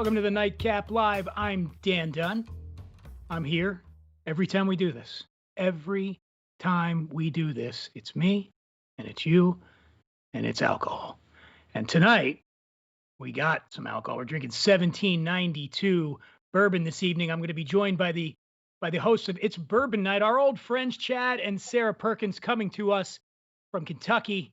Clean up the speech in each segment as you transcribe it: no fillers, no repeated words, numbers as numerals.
Welcome to the NightCap Live. I'm Dan Dunn. I'm here every time we do this. Every time we do this, it's me and it's you and it's alcohol. And tonight, we got some alcohol. We're drinking 1792 bourbon this evening. I'm going to be joined by the hosts of It's Bourbon Night, our old friends Chad and Sara Perkins, coming to us from Kentucky.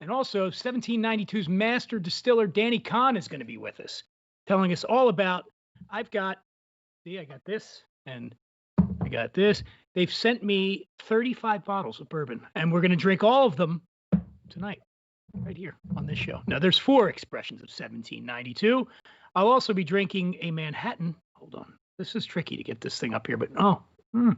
And also 1792's master distiller Danny Kahn is going to be with us, telling us all about, I got this and I got this. They've sent me 35 bottles of bourbon, and we're going to drink all of them tonight, right here on this show. Now, there's 4 expressions of 1792. I'll also be drinking a Manhattan. Hold on. This is tricky to get this thing up here, but And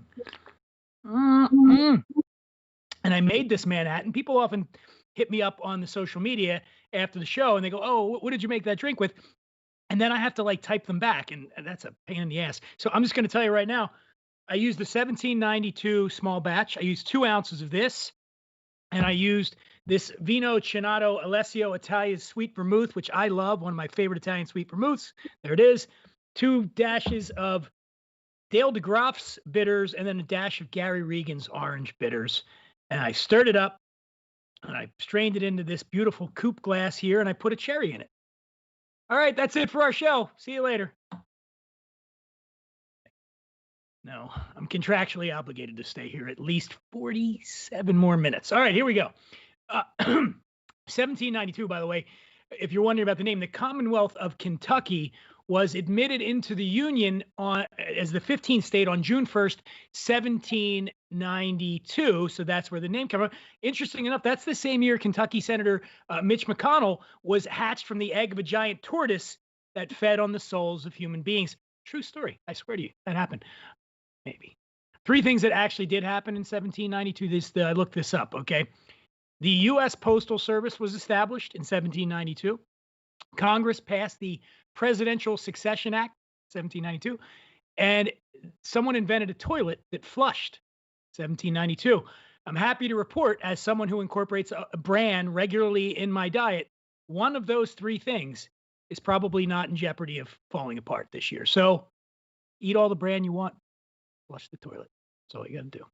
I made this Manhattan. People often hit me up on the social media after the show, and they go, oh, what did you make that drink with? And then I have to type them back, and that's a pain in the ass. So I'm just going to tell you right now, I used the 1792 small batch. I used 2 ounces of this, and I used this Vino Cinato Alessio Italian sweet vermouth, which I love, one of my favorite Italian sweet vermouths. There it is. 2 dashes of Dale DeGroff's bitters, and then a dash of Gary Regan's orange bitters. And I stirred it up, and I strained it into this beautiful coupe glass here, and I put a cherry in it. All right, that's it for our show. See you later. No, I'm contractually obligated to stay here at least 47 more minutes. All right, here we go. 1792, by the way, if you're wondering about the name, the Commonwealth of Kentucky was admitted into the Union as the 15th state on June 1st, 1792. So that's where the name came from. Interesting enough, that's the same year Kentucky Senator Mitch McConnell was hatched from the egg of a giant tortoise that fed on the souls of human beings. True story. I swear to you, that happened. Maybe. 3 things that actually did happen in 1792. I looked this up, okay? The U.S. Postal Service was established in 1792. Congress passed the Presidential Succession Act, 1792, and someone invented a toilet that flushed, 1792. I'm happy to report, as someone who incorporates a bran regularly in my diet, one of those 3 things is probably not in jeopardy of falling apart this year. So eat all the bran you want, flush the toilet. That's all you got to do.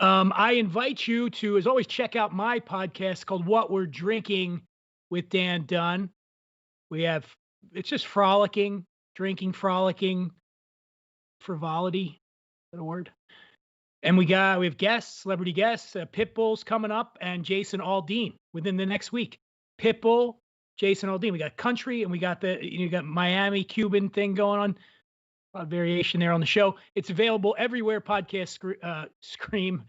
I invite you to, as always, check out my podcast called What We're Drinking with Dan Dunn. It's just frolicking, drinking, frolicking, frivolity. Is that a word? And we have guests, celebrity guests. Pitbull's coming up, and Jason Aldean within the next week. Pitbull, Jason Aldean. We got country, and we got you got Miami Cuban thing going on. A lot of variation there on the show. It's available everywhere podcasts scream.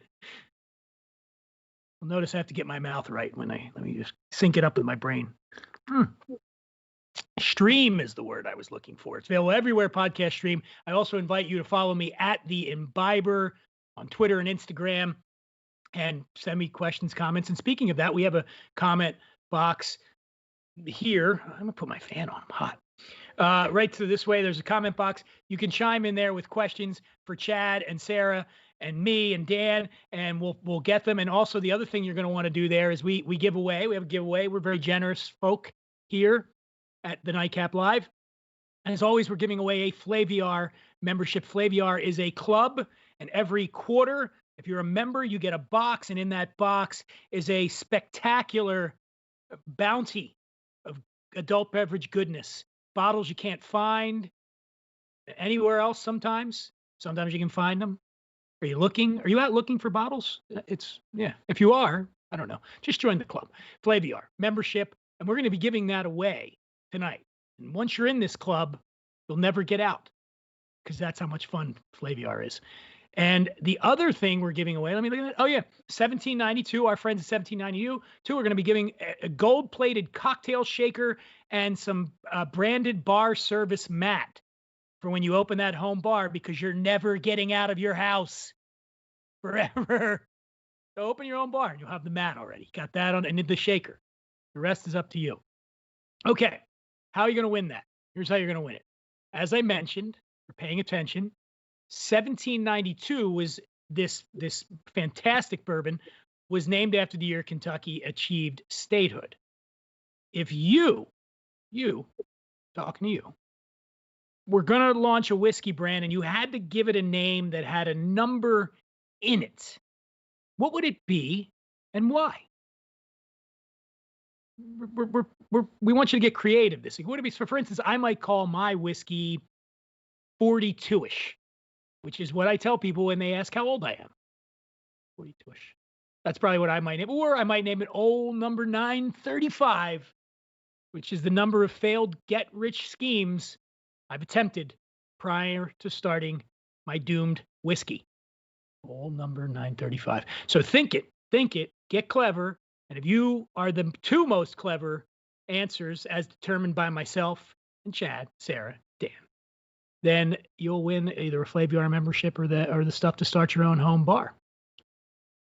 You'll notice I have to get my mouth right let me just sync it up with my brain. Stream is the word I was looking for. It's available everywhere podcast stream. I also invite you to follow me at The Imbiber on Twitter and Instagram, and send me questions, comments. And speaking of that, we have a comment box here. I'm going to put my fan on. I'm hot. Right to this way, there's a comment box. You can chime in there with questions for Chad and Sara and me and Dan, and we'll get them. And also the other thing you're going to want to do there is we give away. We have a giveaway. We're very generous folk here at the NightCap Live. And as always, we're giving away a Flaviar membership. Flaviar is a club, and every quarter, if you're a member, you get a box, and in that box is a spectacular bounty of adult beverage goodness. Bottles you can't find anywhere else sometimes. Sometimes you can find them. Are you looking? Are you out looking for bottles? If you are, I don't know. Just join the club. Flaviar membership, and we're going to be giving that away tonight. And once you're in this club, you'll never get out, because that's how much fun Flaviar is. And the other thing we're giving away, let me look at it. Oh, yeah, 1792. Our friends at 1792 are going to be giving a gold-plated cocktail shaker and some branded bar service mat for when you open that home bar, because you're never getting out of your house forever. So open your own bar, and you'll have the mat already. Got that on, and the shaker. The rest is up to you. Okay, how are you going to win that? Here's how you're going to win it. As I mentioned, for paying attention, 1792 was this fantastic bourbon was named after the year Kentucky achieved statehood. If you, talking to you, were going to launch a whiskey brand and you had to give it a name that had a number in it, what would it be and why? We want you to get creative this week. What would it be? So for instance, I might call my whiskey 42-ish, which is what I tell people when they ask how old I am. 42-ish. That's probably what I might name. Or I might name it old number 935, which is the number of failed get-rich schemes I've attempted prior to starting my doomed whiskey. Old number 935. So think it, get clever. And if you are the two most clever answers as determined by myself and Chad, Sarah, Dan, then you'll win either a Flaviar membership or the stuff to start your own home bar.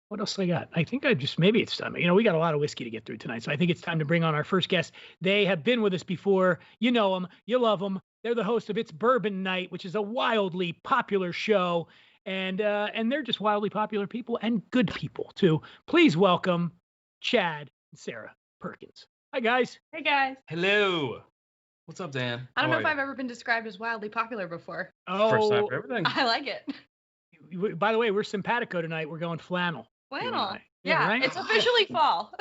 What else I got? I think maybe it's time. We got a lot of whiskey to get through tonight, so I think it's time to bring on our first guest. They have been with us before. You know them. You love them. They're the host of It's Bourbon Night, which is a wildly popular show, and they're just wildly popular people and good people, too. Please welcome Chad and Sara Perkins. Hi, guys. Hey, guys. Hello. What's up, Dan? I don't know if I've ever been described as wildly popular before. Oh, first time for everything. I like it. By the way, we're simpatico tonight. We're going flannel. Flannel. Yeah, right? It's officially fall.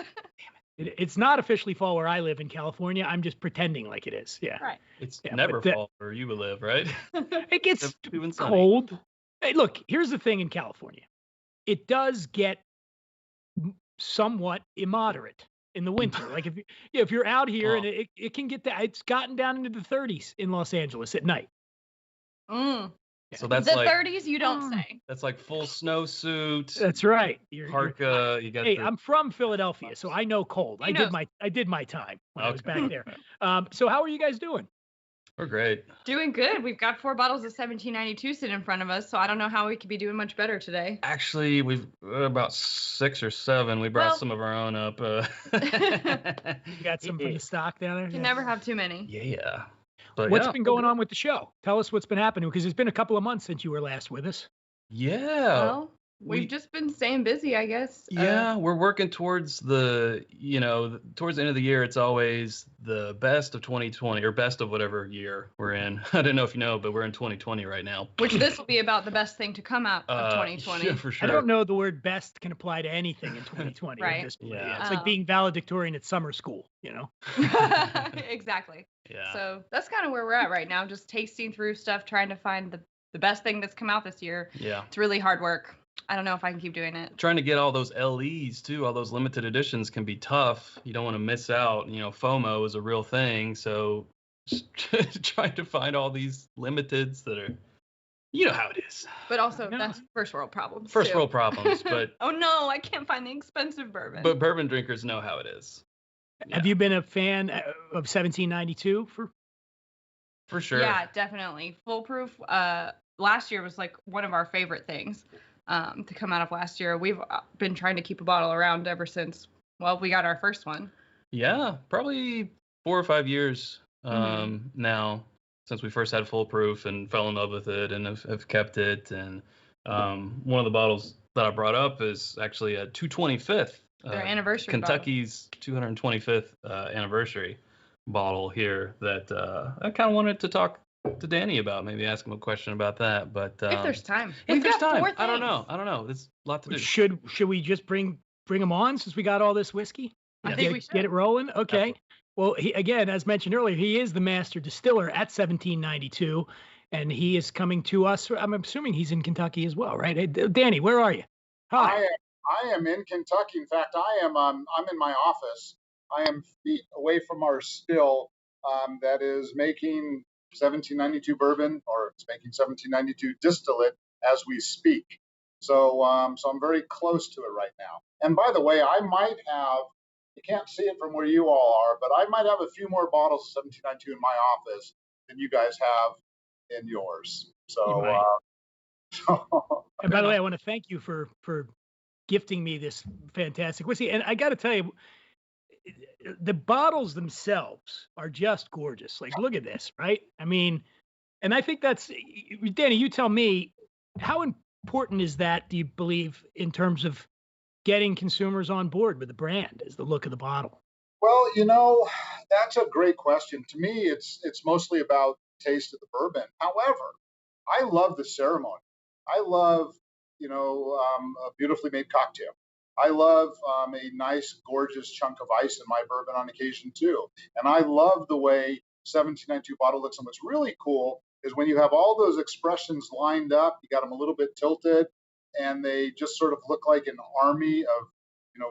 It's not officially fall where I live in California. I'm just pretending like it is. Yeah. Right. It's never fall where you live, right? It gets cold. Hey, look, here's the thing in California. It does get somewhat immoderate in the winter. Like if you're out here and it can get that, it's gotten down into the 30s in Los Angeles at night. So that's the like 30s, you don't say. That's like full snowsuit. That's right. Parka. You got. Hey, I'm from Philadelphia, so I know cold. I did my time when I was back there. So how are you guys doing? We're great. Doing good. We've got 4 bottles of 1792 sitting in front of us, so I don't know how we could be doing much better today. Actually, we've about 6 or 7. We brought some of our own up. You got some from the stock down there? You never have too many. Yeah. But what's been going on with the show? Tell us what's been happening, because it's been a couple of months since you were last with us. Yeah. Well, we've just been staying busy, I guess. Yeah, we're working towards towards the end of the year. It's always the best of 2020 or best of whatever year we're in. I don't know if you know, but we're in 2020 right now. Which this will be about the best thing to come out of 2020. Yeah, for sure. I don't know the word best can apply to anything in 2020. Right. At this point. Yeah. It's like being valedictorian at summer school, Exactly. Yeah. So that's kind of where we're at right now, just tasting through stuff, trying to find the best thing that's come out this year. Yeah. It's really hard work. I don't know if I can keep doing it. Trying to get all those LEs too, all those limited editions can be tough. You don't want to miss out. FOMO is a real thing. So just trying to find all these limiteds that are, how it is. But also that's first world problems. First world problems, but oh no, I can't find the expensive bourbon. But bourbon drinkers know how it is. Yeah. Have you been a fan of 1792 for sure? Yeah, definitely. Foolproof. Last year was like one of our favorite things to come out of last year. We've been trying to keep a bottle around ever since, we got our first one. Yeah, probably 4 or 5 years now since we first had Foolproof and fell in love with it and have kept it. And one of the bottles that I brought up is actually a 225th. Their anniversary Kentucky's 225th anniversary bottle here that I kind of wanted to talk to Danny about, maybe ask him a question about that. But if there's time, if there's time, I don't know. There's a lot to do. Should we just bring him on since we got all this whiskey? I think we should get it rolling. Okay. Absolutely. Well, again, as mentioned earlier, he is the master distiller at 1792, and he is coming to us. I'm assuming he's in Kentucky as well, right? Hey, Danny, where are you? Hi. I am in Kentucky. In fact, I'm in my office. I am feet away from our still that is making 1792 bourbon, or it's making 1792 distillate as we speak. So I'm very close to it right now. And by the way, I might have, you can't see it from where you all are, but I might have a few more bottles of 1792 in my office than you guys have in yours. So, and by the way, I want to thank you for gifting me this fantastic whiskey. And I got to tell you, the bottles themselves are just gorgeous. Like, look at this, right? I mean, and I think that's, Danny, you tell me, how important is that, do you believe, in terms of getting consumers on board with the brand, is the look of the bottle? Well, that's a great question. To me, it's mostly about taste of the bourbon. However, I love the ceremony. I love, a beautifully made cocktail. I love a nice, gorgeous chunk of ice in my bourbon on occasion too. And I love the way 1792 bottle looks. And what's really cool is when you have all those expressions lined up, you got them a little bit tilted, and they just sort of look like an army of,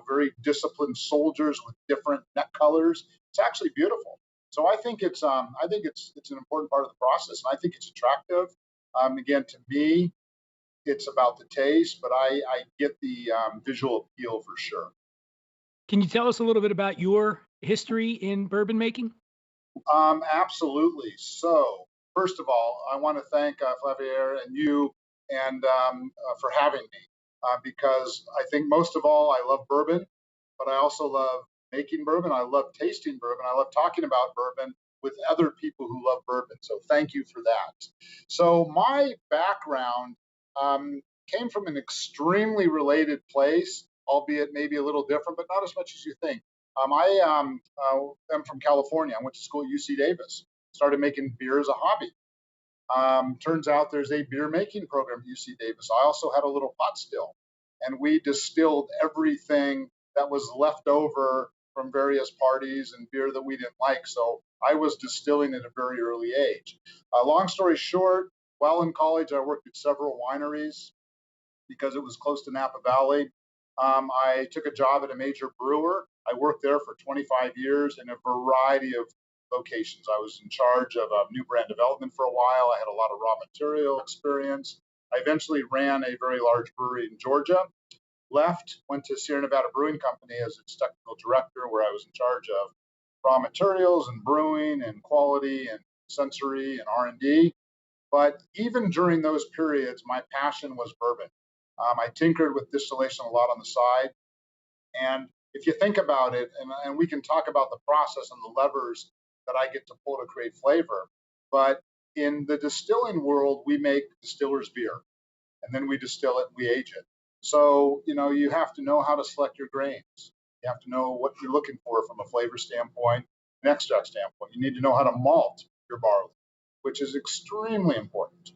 very disciplined soldiers with different neck colors. It's actually beautiful. So I think it's an important part of the process, and I think it's attractive. Again, to me, it's about the taste, but I get the visual appeal for sure. Can you tell us a little bit about your history in bourbon making? Absolutely. So, first of all, I want to thank Flaviar and you and for having me because I think most of all, I love bourbon, but I also love making bourbon. I love tasting bourbon. I love talking about bourbon with other people who love bourbon. So, thank you for that. So, my background came from an extremely related place, albeit maybe a little different, but not as much as you think. I am from California. I went to school at UC Davis, started making beer as a hobby. Turns out there's a beer making program at UC Davis. I also had a little pot still, and we distilled everything that was left over from various parties and beer that we didn't like. So I was distilling at a very early age. Long story short, while in college, I worked at several wineries because it was close to Napa Valley. I took a job at a major brewer. I worked there for 25 years in a variety of locations. I was in charge of new brand development for a while. I had a lot of raw material experience. I eventually ran a very large brewery in Georgia. Left, went to Sierra Nevada Brewing Company as its technical director, where I was in charge of raw materials and brewing and quality and sensory and R&D. But even during those periods, my passion was bourbon. I tinkered with distillation a lot on the side. And if you think about it, and we can talk about the process and the levers that I get to pull to create flavor, but in the distilling world, we make distiller's beer, and then we distill it and we age it. So, you have to know how to select your grains. You have to know what you're looking for from a flavor standpoint, an extract standpoint. You need to know how to malt your barley, which is extremely important.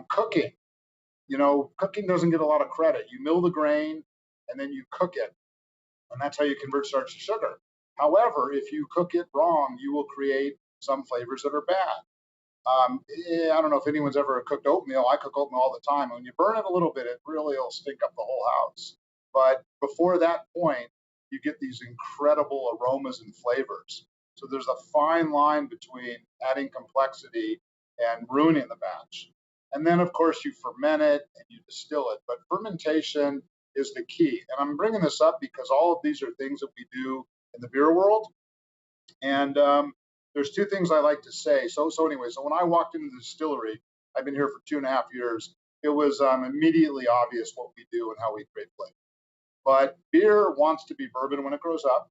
Cooking, cooking doesn't get a lot of credit. You mill the grain and then you cook it, and that's how you convert starch to sugar. However, if you cook it wrong, you will create some flavors that are bad. I don't know if anyone's ever cooked oatmeal. I cook oatmeal all the time. When you burn it a little bit, it really will stink up the whole house. But before that point, you get these incredible aromas and flavors. So there's a fine line between adding complexity and ruining the batch. And then, of course, you ferment it and you distill it. But fermentation is the key. And I'm bringing this up because all of these are things that we do in the beer world. And there's two things I like to say. So when I walked into the distillery, I've been here for 2.5 years. It was immediately obvious what we do and how we create flavor. But beer wants to be bourbon when it grows up.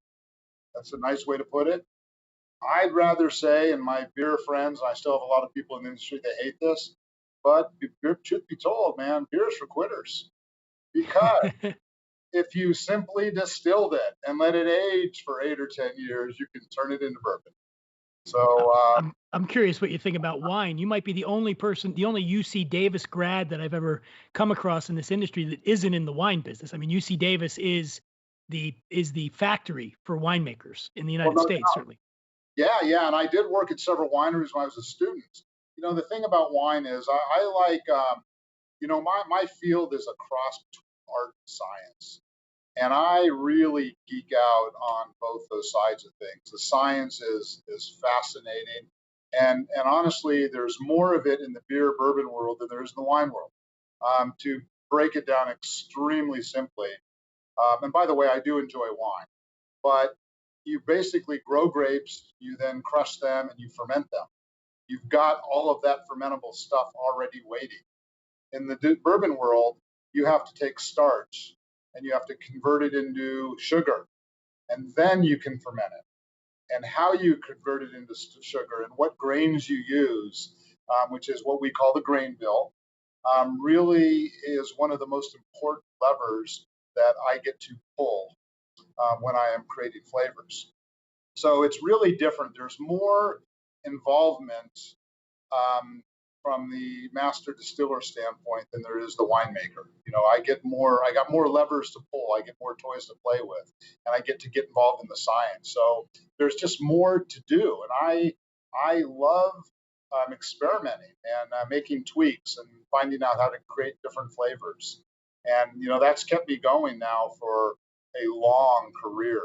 That's a nice way to put it. I'd rather say, and my beer friends, and I still have a lot of people in the industry that hate this, but truth be told, man, beer is for quitters. Because if you simply distilled it and let it age for 8 or 10 years, you can turn it into bourbon. So I'm curious what you think about wine. You might be the only UC Davis grad that I've ever come across in this industry that isn't in the wine business. I mean, UC Davis is the factory for winemakers in the United States, certainly. Yeah, and I did work at several wineries when I was a student. The thing about wine is I like, my field is a cross between art and science. And I really geek out on both those sides of things. The science is fascinating. And honestly, there's more of it in the beer bourbon world than there is in the wine world. To break it down extremely simply, and by the way, I do enjoy wine, but you basically grow grapes, you then crush them, and you ferment them. You've got all of that fermentable stuff already waiting. In the bourbon world, you have to take starch and you have to convert it into sugar, and then you can ferment it. And how you convert it into sugar and what grains you use, which is what we call the grain bill, really is one of the most important levers that I get to pull when I am creating flavors. So it's really different. There's more involvement from the master distiller standpoint than there is the winemaker. I got more levers to pull. I get more toys to play with, and I get to get involved in the science. So there's just more to do, and I love experimenting and making tweaks and finding out how to create different flavors. And that's kept me going now for a long career.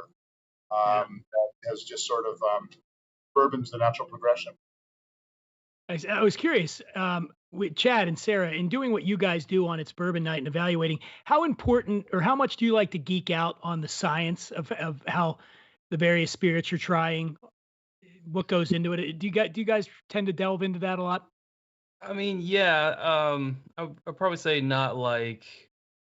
That has just sort of bourbon's the natural progression. I was curious, with Chad and Sara, in doing what you guys do on It's Bourbon Night and evaluating, how important or how much do you like to geek out on the science of how the various spirits you're trying, what goes into it? Do you guys tend to delve into that a lot? I mean, yeah, I'd probably say not like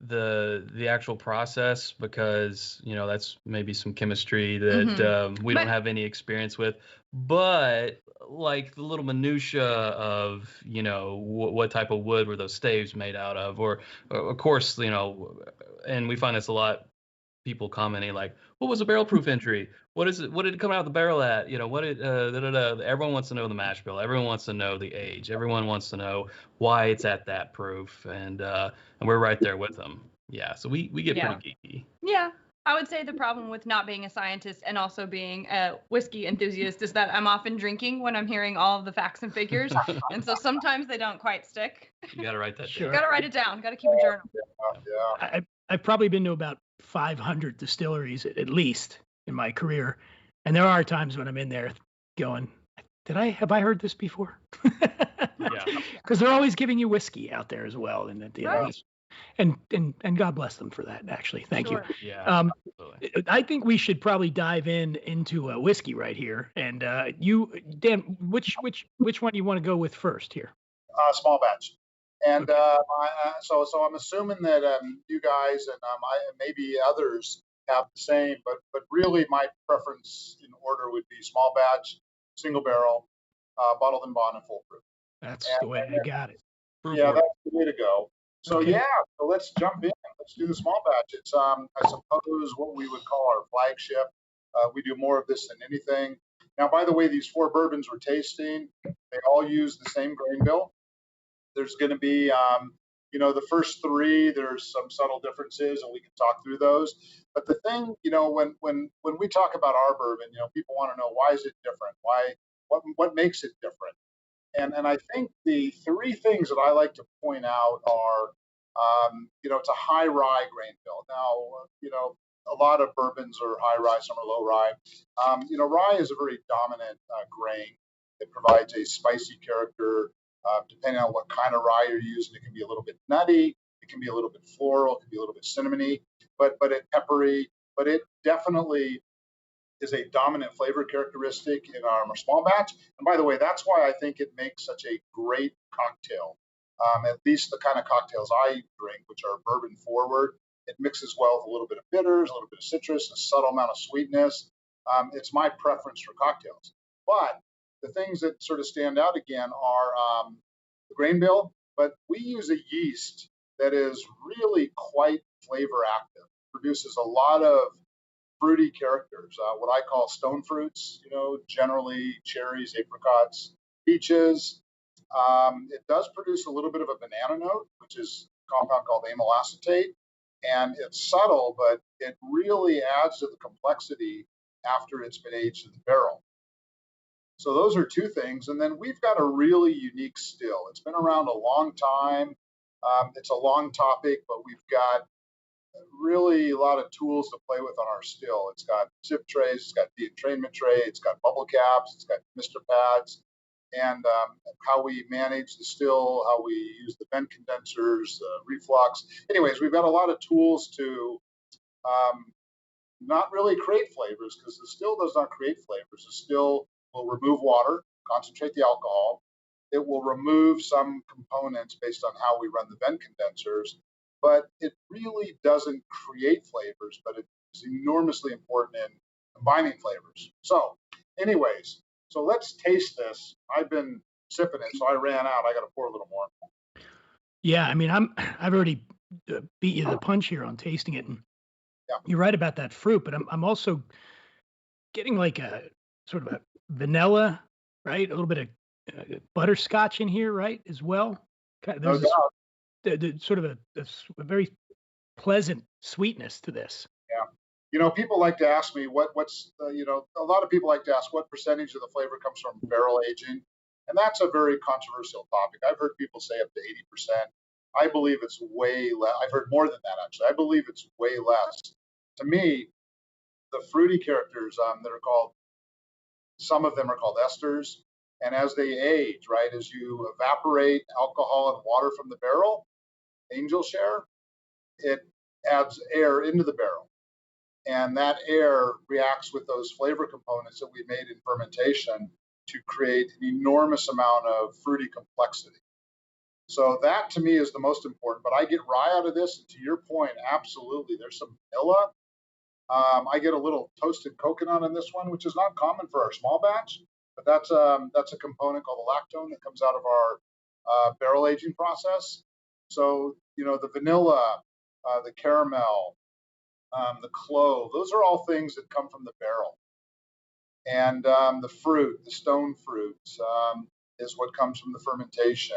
the actual process, because that's maybe some chemistry that we don't have any experience with, but like the little minutia of what type of wood were those staves made out of, or of course and we find this a lot, people commenting like, what was a barrel proof entry, what is it, what did it come out of the barrel at, what did everyone wants to know the mash bill, everyone wants to know the age, everyone wants to know why it's at that proof, and we're right there with them. So we get pretty geeky. I would say the problem with not being a scientist and also being a whiskey enthusiast is that I'm often drinking when I'm hearing all of the facts and figures, and so sometimes they don't quite stick. You gotta write that down. You gotta write it down, gotta keep a journal. I've probably been to about 500 distilleries at least in my career, and there are times when I'm in there going, have I heard this before? Because they're always giving you whiskey out there as well, and at the end, and God bless them for that. Actually, thank you. I think we should probably dive into whiskey right here. And you, Dan, which one do you want to go with first here? Small batch. And so I'm assuming that you guys and maybe others have the same, but really my preference in order would be small batch, single barrel, bottled and bond, and full proof. That's the way I got it. That's the way to go. So so let's jump in. Let's do the small batch. It's I suppose what we would call our flagship. We do more of this than anything. Now, by the way, these 4 bourbons we're tasting, they all use the same grain bill. There's going to be, the first 3, there's some subtle differences, and we can talk through those. But the thing, when we talk about our bourbon, people want to know, why is it different? What makes it different? And I think the 3 things that I like to point out are, it's a high rye grain bill. Now, a lot of bourbons are high rye, some are low rye. Rye is a very dominant grain. It provides a spicy character. Depending on what kind of rye you're using, it can be a little bit nutty, it can be a little bit floral, it can be a little bit cinnamony, but it peppery. But it definitely is a dominant flavor characteristic in our small batch. And by the way, that's why I think it makes such a great cocktail. At least the kind of cocktails I drink, which are bourbon forward. It mixes well with a little bit of bitters, a little bit of citrus, a subtle amount of sweetness. It's my preference for cocktails. But the things that sort of stand out again are the grain bill, but we use a yeast that is really quite flavor active, produces a lot of fruity characters, what I call stone fruits, generally cherries, apricots, peaches. It does produce a little bit of a banana note, which is a compound called amyl acetate, and it's subtle, but it really adds to the complexity after it's been aged in the barrel. So those are 2 things. And then we've got a really unique still. It's been around a long time. It's a long topic, but we've got really a lot of tools to play with on our still. It's got sip trays, it's got de-entrainment tray, it's got bubble caps, it's got mister pads, and how we manage the still, how we use the vent condensers, reflux. Anyways, we've got a lot of tools to not really create flavors, because the still does not create flavors. The still will remove water, concentrate the alcohol. It will remove some components based on how we run the vent condensers, but it really doesn't create flavors, but it's enormously important in combining flavors. So anyways, so let's taste this. I've been sipping it, so I ran out. I got to pour a little more. Yeah, I mean, I've already beat you to the punch here on tasting it, and you're right about that fruit, but I'm also getting like a sort of a vanilla, right? A little bit butterscotch in here, right? As well. No There's doubt. the sort of a very pleasant sweetness to this. Yeah. People like to ask me what's a lot of people like to ask what percentage of the flavor comes from barrel aging, and that's a very controversial topic. I've heard people say up to 80%. I believe it's way less. I've heard more than that actually. I believe it's way less. To me, the fruity characters that are called, some of them are called esters, and as they age, right, as you evaporate alcohol and water from the barrel, angel share, it adds air into the barrel. And that air reacts with those flavor components that we made in fermentation to create an enormous amount of fruity complexity. So that to me is the most important. But I get rye out of this. And to your point, absolutely. There's some vanilla. I get a little toasted coconut on this one, which is not common for our small batch. But that's a component called the lactone that comes out of our barrel aging process. So the vanilla, the caramel, the clove, those are all things that come from the barrel. And the fruit, the stone fruit, is what comes from the fermentation.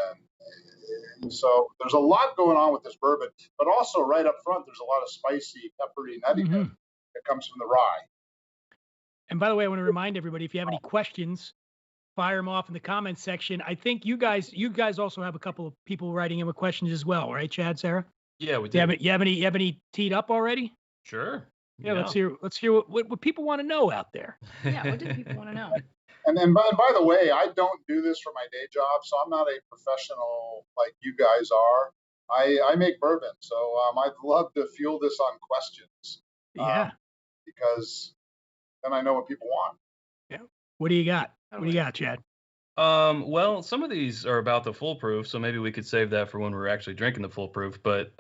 So there's a lot going on with this bourbon, but also right up front, there's a lot of spicy, peppery nuttiness that comes from the rye. And by the way, I want to remind everybody, if you have any questions, fire them off in the comments section. I think you guys also have a couple of people writing in with questions as well, right, Chad, Sara? Yeah, we do. You have any teed up already? Sure. Yeah, let's hear what people want to know out there. Yeah, what do people want to know? And then, by the way, I don't do this for my day job, so I'm not a professional like you guys are. I make bourbon, so I'd love to fuel this on questions. Yeah. Because then I know what people want. Yeah. What do you got? What do you got, Chad? Well, some of these are about the full proof, so maybe we could save that for when we're actually drinking the full proof. But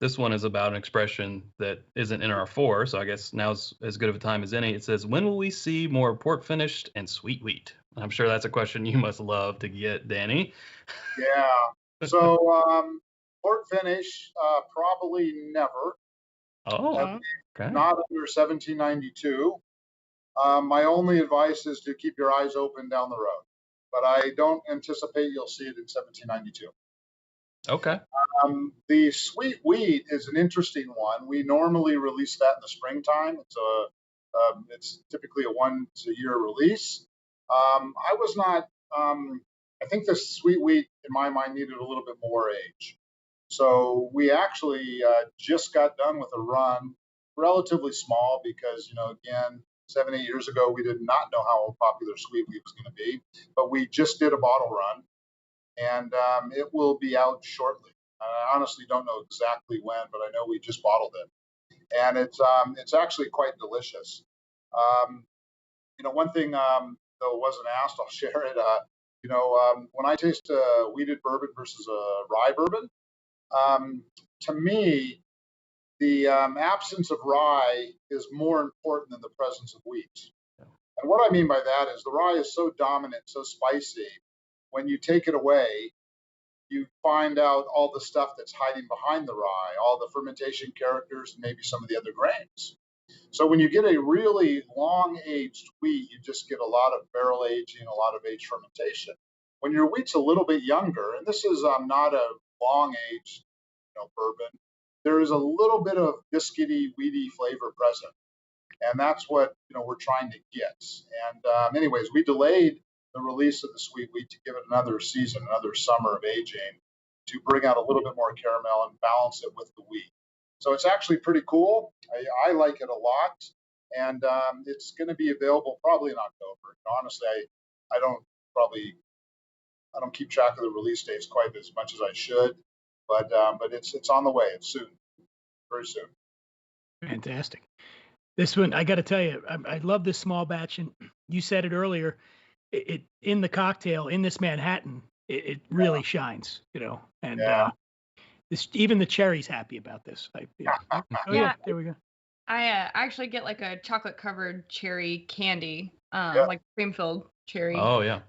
this one is about an expression that isn't in our 4, so I guess now's as good of a time as any. It says, "When will we see more port finished and sweet wheat?" I'm sure that's a question you must love to get, Danny. Yeah. So port finish, probably never. Oh, okay. Not under 1792. My only advice is to keep your eyes open down the road, but I don't anticipate you'll see it in 1792. Okay. The sweet wheat is an interesting one. We normally release that in the springtime. It's typically a once-a-year release. I was not. I think the sweet wheat, in my mind, needed a little bit more age. So we actually just got done with a run, relatively small, because again, 7-8 years ago, we did not know how popular sweet wheat was going to be, but we just did a bottle run, and it will be out shortly. I honestly don't know exactly when, but I know we just bottled it, and it's actually quite delicious. One thing though wasn't asked, I'll share it. When I taste a wheated bourbon versus a rye bourbon, to me, the absence of rye is more important than the presence of wheat. And what I mean by that is the rye is so dominant, so spicy. When you take it away, you find out all the stuff that's hiding behind the rye, all the fermentation characters, and maybe some of the other grains. So when you get a really long-aged wheat, you just get a lot of barrel aging, a lot of age fermentation. When your wheat's a little bit younger, and this is not a long-aged bourbon, there is a little bit of biscuity, weedy flavor present, and that's what we're trying to get. And anyways, we delayed the release of the sweet wheat to give it another season, another summer of aging, to bring out a little bit more caramel and balance it with the wheat. So it's actually pretty cool. I like it a lot, and it's going to be available probably in October. Honestly, I don't keep track of the release dates quite as much as I should, but it's on the way. It's soon, very soon. Fantastic. This one, I got to tell you, I love this small batch, and you said it earlier. It in the cocktail in this Manhattan, it really shines, and even the cherry's happy about this. There we go. I actually get like a chocolate covered cherry candy, like cream filled cherry. Oh yeah.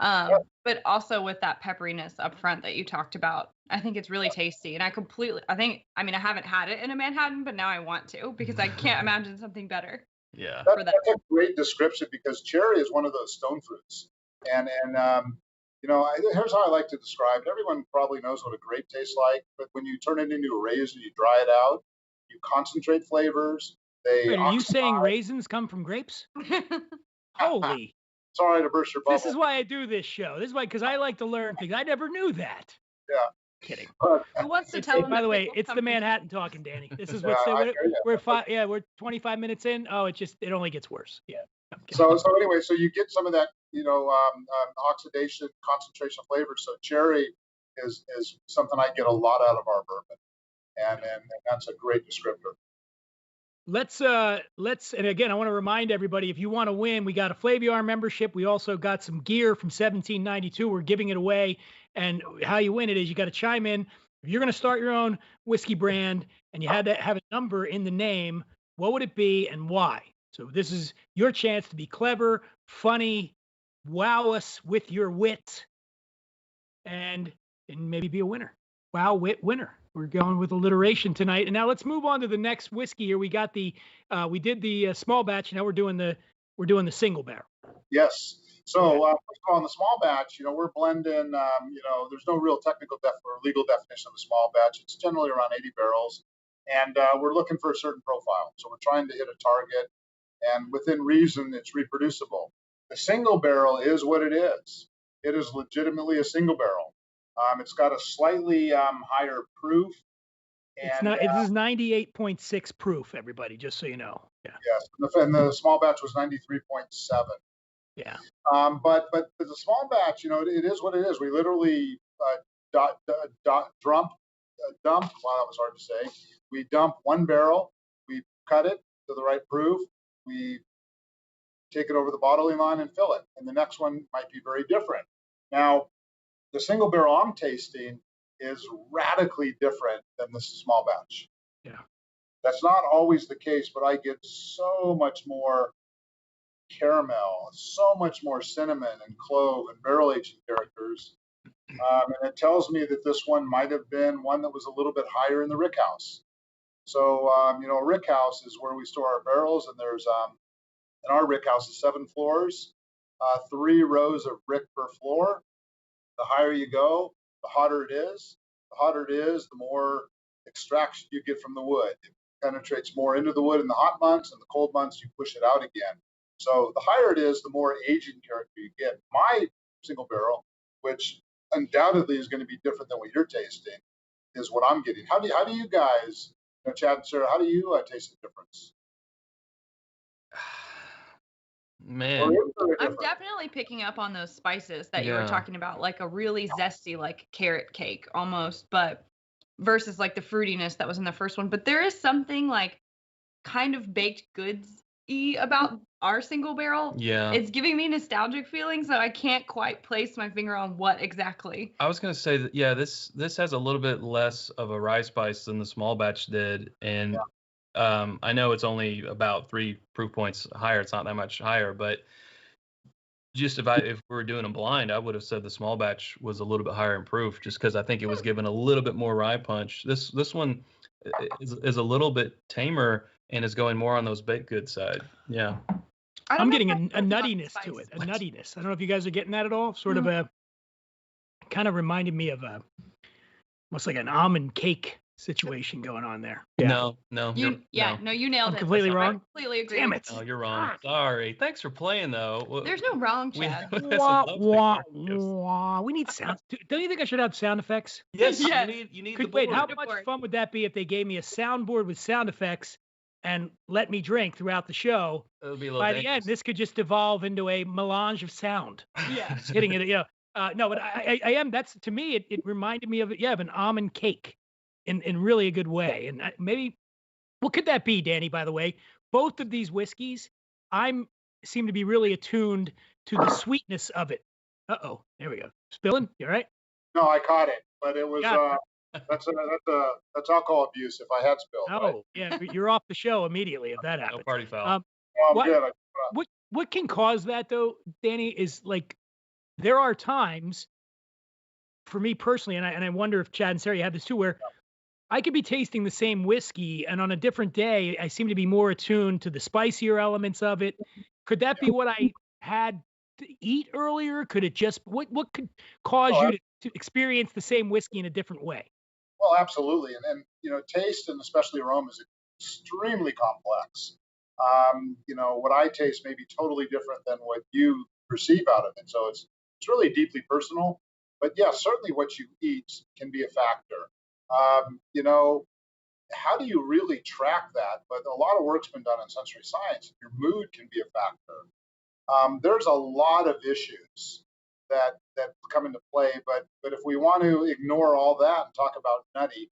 But also with that pepperiness up front that you talked about. I think it's really tasty, and I haven't had it in a Manhattan, but now I want to, because I can't imagine something better. Yeah. That's a great description, because cherry is one of those stone fruits, and Here's how I like to describe it. Everyone probably knows what a grape tastes like, but when you turn it into a raisin, you dry it out, you concentrate flavors. Wait, are you saying raisins come from grapes? Holy. Sorry to burst your bubble. This is why I do this show. This is why, because I like to learn things. I never knew that. Yeah. Kidding. Who wants to tell them? By the way, it's the Manhattan talking, Danny. This is what's we're 25 minutes in. Oh, it only gets worse. Yeah. So anyway, so you get some of that, oxidation, concentration flavor. So cherry is something I get a lot out of our bourbon, and that's a great descriptor. Let's and again, I want to remind everybody, if you want to win, we got a Flaviar membership. We also got some gear from 1792. We're giving it away, and how you win it is you got to chime in. If you're going to start your own whiskey brand and you had to have a number in the name, what would it be and why? So this is your chance to be clever, funny, wow us with your wit, and maybe be a winner. Wow, wit winner. We're going with alliteration tonight. And now let's move on to the next whiskey here. We got we did the small batch. Now we're doing the single barrel. Yes. So first of all, in the small batch, we're blending. There's no real technical or legal definition of a small batch. It's generally around 80 barrels, and we're looking for a certain profile. So we're trying to hit a target, and within reason, it's reproducible. The single barrel is what it is. It is legitimately a single barrel. It's got a slightly higher proof. And, it is 98.6 proof, everybody, just so you know. Yeah. Yes, and the small batch was 93.7. Yeah. But the small batch, it is what it is. We literally dump. Wow, that was hard to say. We dump one barrel, we cut it to the right proof, we take it over the bottling line and fill it, and the next one might be very different. Now, the single barrel I'm tasting is radically different than the small batch. Yeah. That's not always the case, but I get so much more caramel, so much more cinnamon and clove and barrel aging characters. And it tells me that this one might have been one that was a little bit higher in the rick house. So, a rick house is where we store our barrels, and there's, in our rick house is 7 floors, 3 rows of rick per floor. The higher you go, the hotter it is. The hotter it is, the more extraction you get from the wood. It penetrates more into the wood in the hot months, and the cold months you push it out again. So the higher it is, the more aging character you get. My single barrel, which undoubtedly is going to be different than what you're tasting, is what I'm getting. How do you guys, Chad and Sara, how do you taste the difference? Man, I'm definitely picking up on those spices that you were talking about, like a really zesty, like carrot cake almost, but versus like the fruitiness that was in the first one. But there is something like kind of baked goods-y about our single barrel. Yeah. It's giving me nostalgic feelings, so I can't quite place my finger on what exactly. I was going to say that, this has a little bit less of a rye spice than the small batch did. And I know it's only about 3 proof points higher. It's not that much higher, but just if we were doing a blind, I would have said the small batch was a little bit higher in proof, just because I think it was given a little bit more rye punch. This one is a little bit tamer and is going more on those baked goods side. Yeah. I'm getting a nuttiness to it, a nuttiness. I don't know if you guys are getting that at all. Sort of kind of reminded me of almost like an almond cake situation going on there. Yeah. No. You nailed it. Completely wrong. I completely agree. Damn it. Oh, you're wrong. Sorry. Thanks for playing though. There's no wrong, Chad. We need sound. Don't you think I should have sound effects? Yes. Yes. You need the board. Wait, how much fun would that be if they gave me a soundboard with sound effects and let me drink throughout the show? It would be a little By dangerous. the end, this could just evolve into a melange of sound. Yeah. Just hitting it, no, but I am. That's, to me, it reminded me of an almond cake in really a good way. And maybe, what could that be, Danny? By the way, both of these whiskeys, seem to be really attuned to the sweetness of it. Uh-oh, there we go. Spilling, you all right? No, I caught it, but it was that's alcohol abuse if I had spilled. Oh, right? yeah, you're off the show immediately if that happens. No party foul. What can cause that though, Danny, is like there are times for me personally, and I wonder if Chad and Sara, you have this too, where I could be tasting the same whiskey, and on a different day, I seem to be more attuned to the spicier elements of it. Could that be what I had to eat earlier? Could it just what could cause Oh, you to experience the same whiskey in a different way? well, absolutely. And taste and especially aroma is extremely complex. What I taste may be totally different than what you perceive out of it. So it's really deeply personal. But yeah, certainly what you eat can be a factor. Um, you know, how do you really track that? But a lot of work's been done in sensory science. Your mood can be a factor. There's a lot of issues that come into play. But if we want to ignore all that and talk about nutty,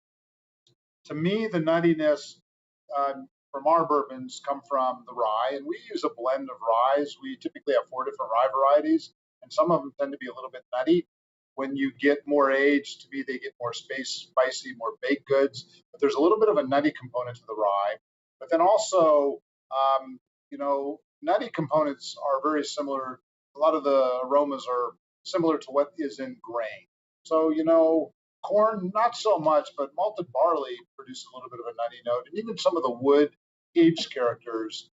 to me, the nuttiness from our bourbons come from the rye, and we use a blend of ryes. We typically have 4 different rye varieties, and some of them tend to be a little bit nutty. When you get more aged, to me, they get more spicy, more baked goods. But there's a little bit of a nutty component to the rye. But then also, nutty components are very similar. A lot of the aromas are similar to what is in grain. So, corn, not so much, but malted barley produces a little bit of a nutty note. And even some of the wood aged characters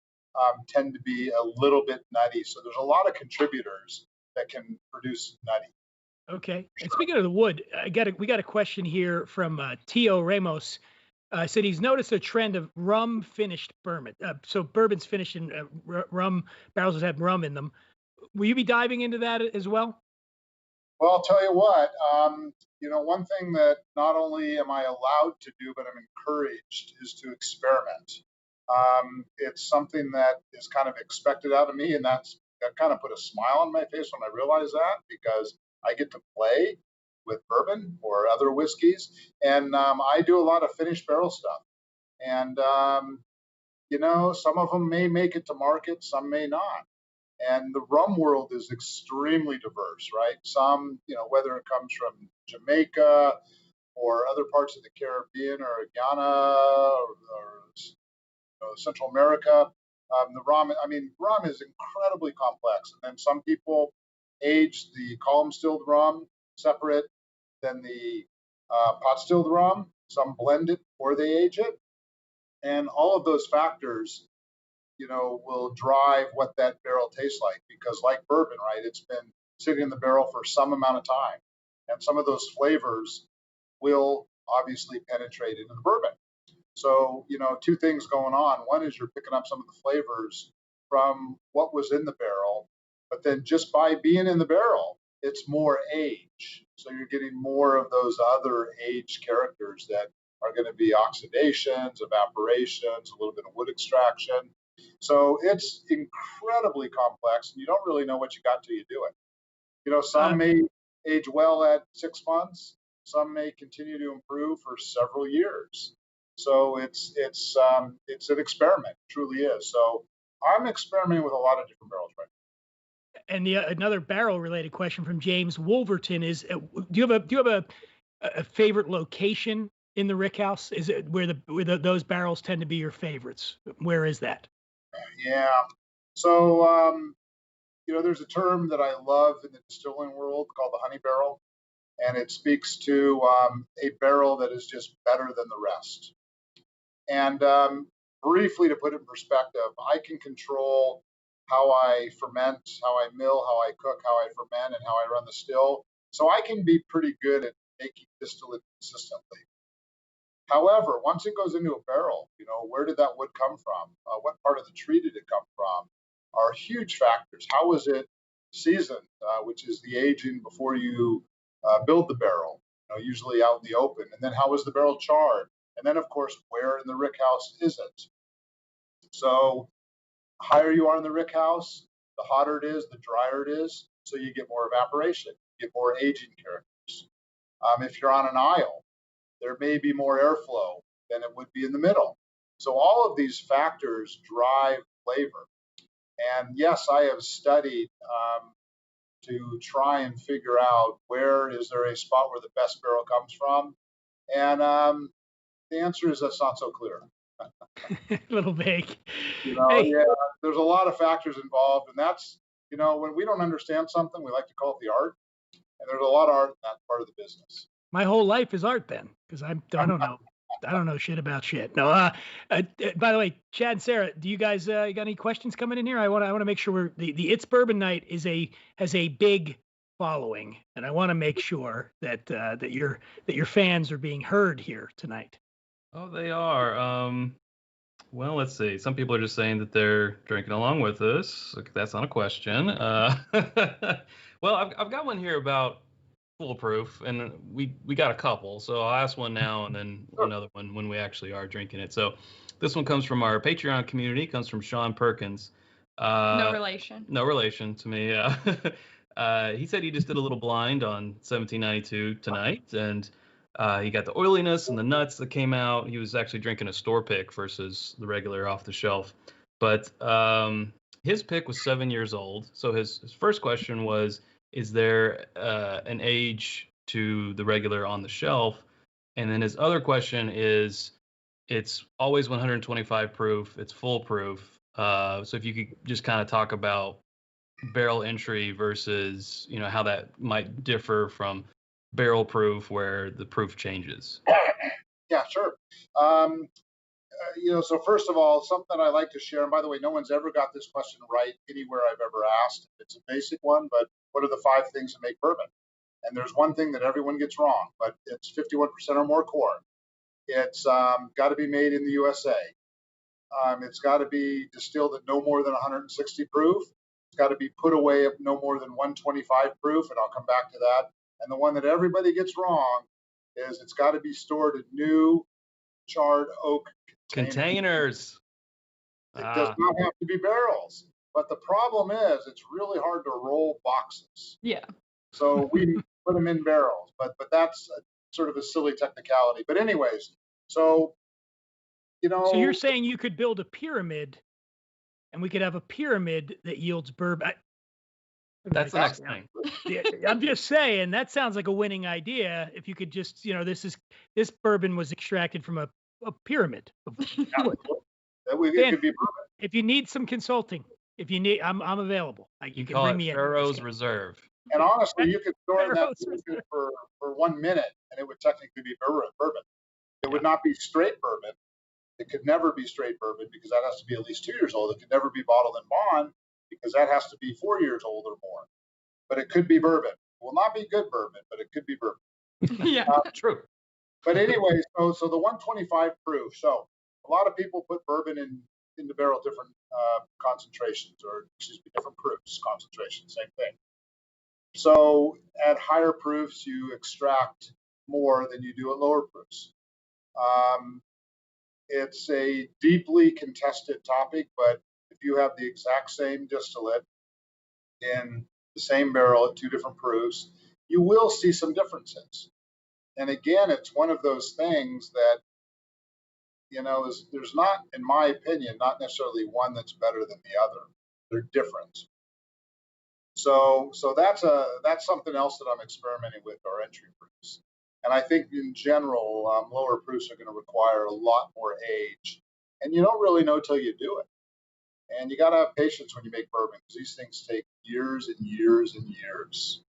tend to be a little bit nutty. So there's a lot of contributors that can produce nutty. Okay. And speaking of the wood, we got a question here from Tio Ramos. Said he's noticed a trend of rum finished bourbon. So bourbons finished in rum barrels that have rum in them. Will you be diving into that as well? Well, I'll tell you what. One thing that not only am I allowed to do, but I'm encouraged is to experiment. It's something that is kind of expected out of me, and that kind of put a smile on my face when I realized that, because I get to play with bourbon or other whiskeys, and I do a lot of finished barrel stuff. And some of them may make it to market, some may not. And the rum world is extremely diverse, right? Some, whether it comes from Jamaica or other parts of the Caribbean or Guyana or Central America, rum is incredibly complex. And then some people age the column distilled rum separate than the pot distilled rum. Some blend it or they age it. And all of those factors will drive what that barrel tastes like, because like bourbon, right, it's been sitting in the barrel for some amount of time. And some of those flavors will obviously penetrate into the bourbon. So, two things going on. One is you're picking up some of the flavors from what was in the barrel, but then just by being in the barrel, it's more age. So you're getting more of those other age characters that are going to be oxidations, evaporations, a little bit of wood extraction. So it's incredibly complex, and you don't really know what you got till you do it. Some may age well at 6 months, some may continue to improve for several years. So it's an experiment, it truly is. So I'm experimenting with a lot of different barrels right now. And another barrel related question from James Wolverton is: Do you have a favorite location in the rick house? Is it where those barrels tend to be your favorites? Where is that? Yeah. So, there's a term that I love in the distilling world called the honey barrel, and it speaks to a barrel that is just better than the rest. And briefly, to put it in perspective, I can control how I ferment, how I mill, how I cook, how I ferment, and how I run the still. So I can be pretty good at making distillate consistently. However, once it goes into a barrel, where did that wood come from? What part of the tree did it come from? Are huge factors. How was it seasoned, which is the aging before you build the barrel, usually out in the open. And then how was the barrel charred? And then, of course, where in the rick house is it? So the higher you are in the rick house, the hotter it is, the drier it is. So you get more evaporation, you get more aging characters. If you're on an aisle, there may be more airflow than it would be in the middle. So all of these factors drive flavor. And yes, I have studied to try and figure out where is there a spot where the best barrel comes from. And the answer is that's not so clear. A little vague. Hey. Yeah, there's a lot of factors involved. And that's, when we don't understand something, we like to call it the art. And there's a lot of art in that part of the business. My whole life is art then, because I don't know. I don't know shit about shit. No. By the way, Chad and Sarah, do you guys you got any questions coming in here? I want to make sure the It's Bourbon Night has a big following, and I want to make sure that that your fans are being heard here tonight. Oh, they are. Well, let's see. Some people are just saying that they're drinking along with us. That's not a question. Well, I've got one here about foolproof, and we got a couple. So I'll ask one now, and then another one when we actually are drinking it. So this one comes from our Patreon community. Comes from Sean Perkins. No relation. No relation to me. He said he just did a little blind on 1792 tonight, and he got the oiliness and the nuts that came out. He was actually drinking a store pick versus the regular off the shelf. But his pick was 7 years old. So his first question was, is there an age to the regular on the shelf? And then his other question is, it's always 125 proof. It's foolproof. So if you could just kind of talk about barrel entry versus, how that might differ from barrel proof where the proof changes. Yeah, sure. So first of all, something I like to share, and by the way, no one's ever got this question right anywhere I've ever asked. It's a basic one, but what are the 5 things that make bourbon? And there's one thing that everyone gets wrong, but it's 51% or more corn. It's got to be made in the USA. It's got to be distilled at no more than 160 proof. It's got to be put away at no more than 125 proof, and I'll come back to that. And the one that everybody gets wrong is it's got to be stored in new charred oak containers. It does not have to be barrels. But the problem is it's really hard to roll boxes. Yeah. So we put them in barrels, but that's sort of a silly technicality. But anyways, so So you're saying you could build a pyramid, and we could have a pyramid that yields bourbon. That's the next thing. I'm just saying that sounds like a winning idea. If you could just, this bourbon was extracted from a pyramid. It could be bourbon. If you need some consulting, I'm available. You can bring me Pharaoh's Reserve. And honestly, you could store that for 1 minute, and it would technically be bourbon. It would not be straight bourbon. It could never be straight bourbon because that has to be at least 2 years old. It could never be bottled in bond because that has to be 4 years old or more. But it could be bourbon. It will not be good bourbon, but it could be bourbon. Yeah, true. But anyway, so the 125 proof. So a lot of people put bourbon in the barrel different concentrations, or different proofs, concentrations, same thing. So at higher proofs, you extract more than you do at lower proofs. It's a deeply contested topic, but if you have the exact same distillate in the same barrel at 2 different proofs, you will see some differences. And again, it's one of those things that, there's not, in my opinion, not necessarily one that's better than the other. They're different. So that's something else that I'm experimenting with, our entry proofs. And I think in general, lower proofs are going to require a lot more age. And you don't really know till you do it. And you got to have patience when you make bourbon because these things take years and years and years.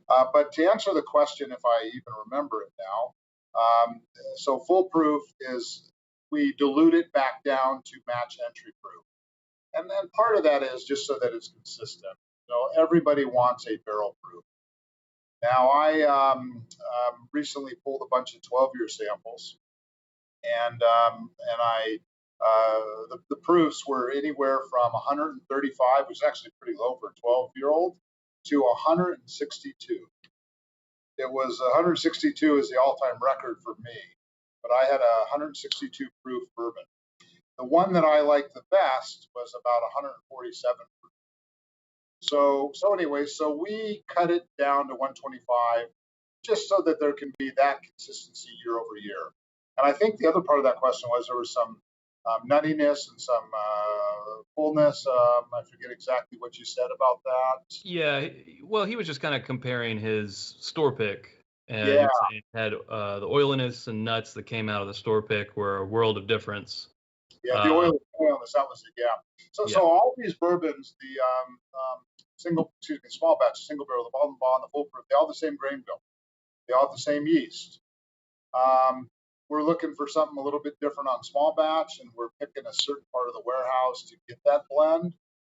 But to answer the question, if I even remember it now, so foolproof is we dilute it back down to match entry proof. And then part of that is just so that it's consistent. Everybody wants a barrel proof. Now, I recently pulled a bunch of 12-year samples, and the proofs were anywhere from 135, which is actually pretty low for a 12-year-old, to 162. It was 162 is the all-time record for me, but I had a 162 proof bourbon. The one that I liked the best was about 147 proof. So anyway, so we cut it down to 125 just so that there can be that consistency year over year. And I think the other part of that question was there was some nuttiness and some fullness. I forget exactly what you said about that. Yeah, well, he was just kind of comparing his store pick. And it had the oiliness and nuts that came out of the store pick were a world of difference. Yeah, the oiliness, that was it, yeah. So all these bourbons, the small batch, single barrel, the bottom bond, the full proof, they all have the same grain bill. They all have the same yeast. we're looking for something a little bit different on small batch, and we're picking a certain part of the warehouse to get that blend.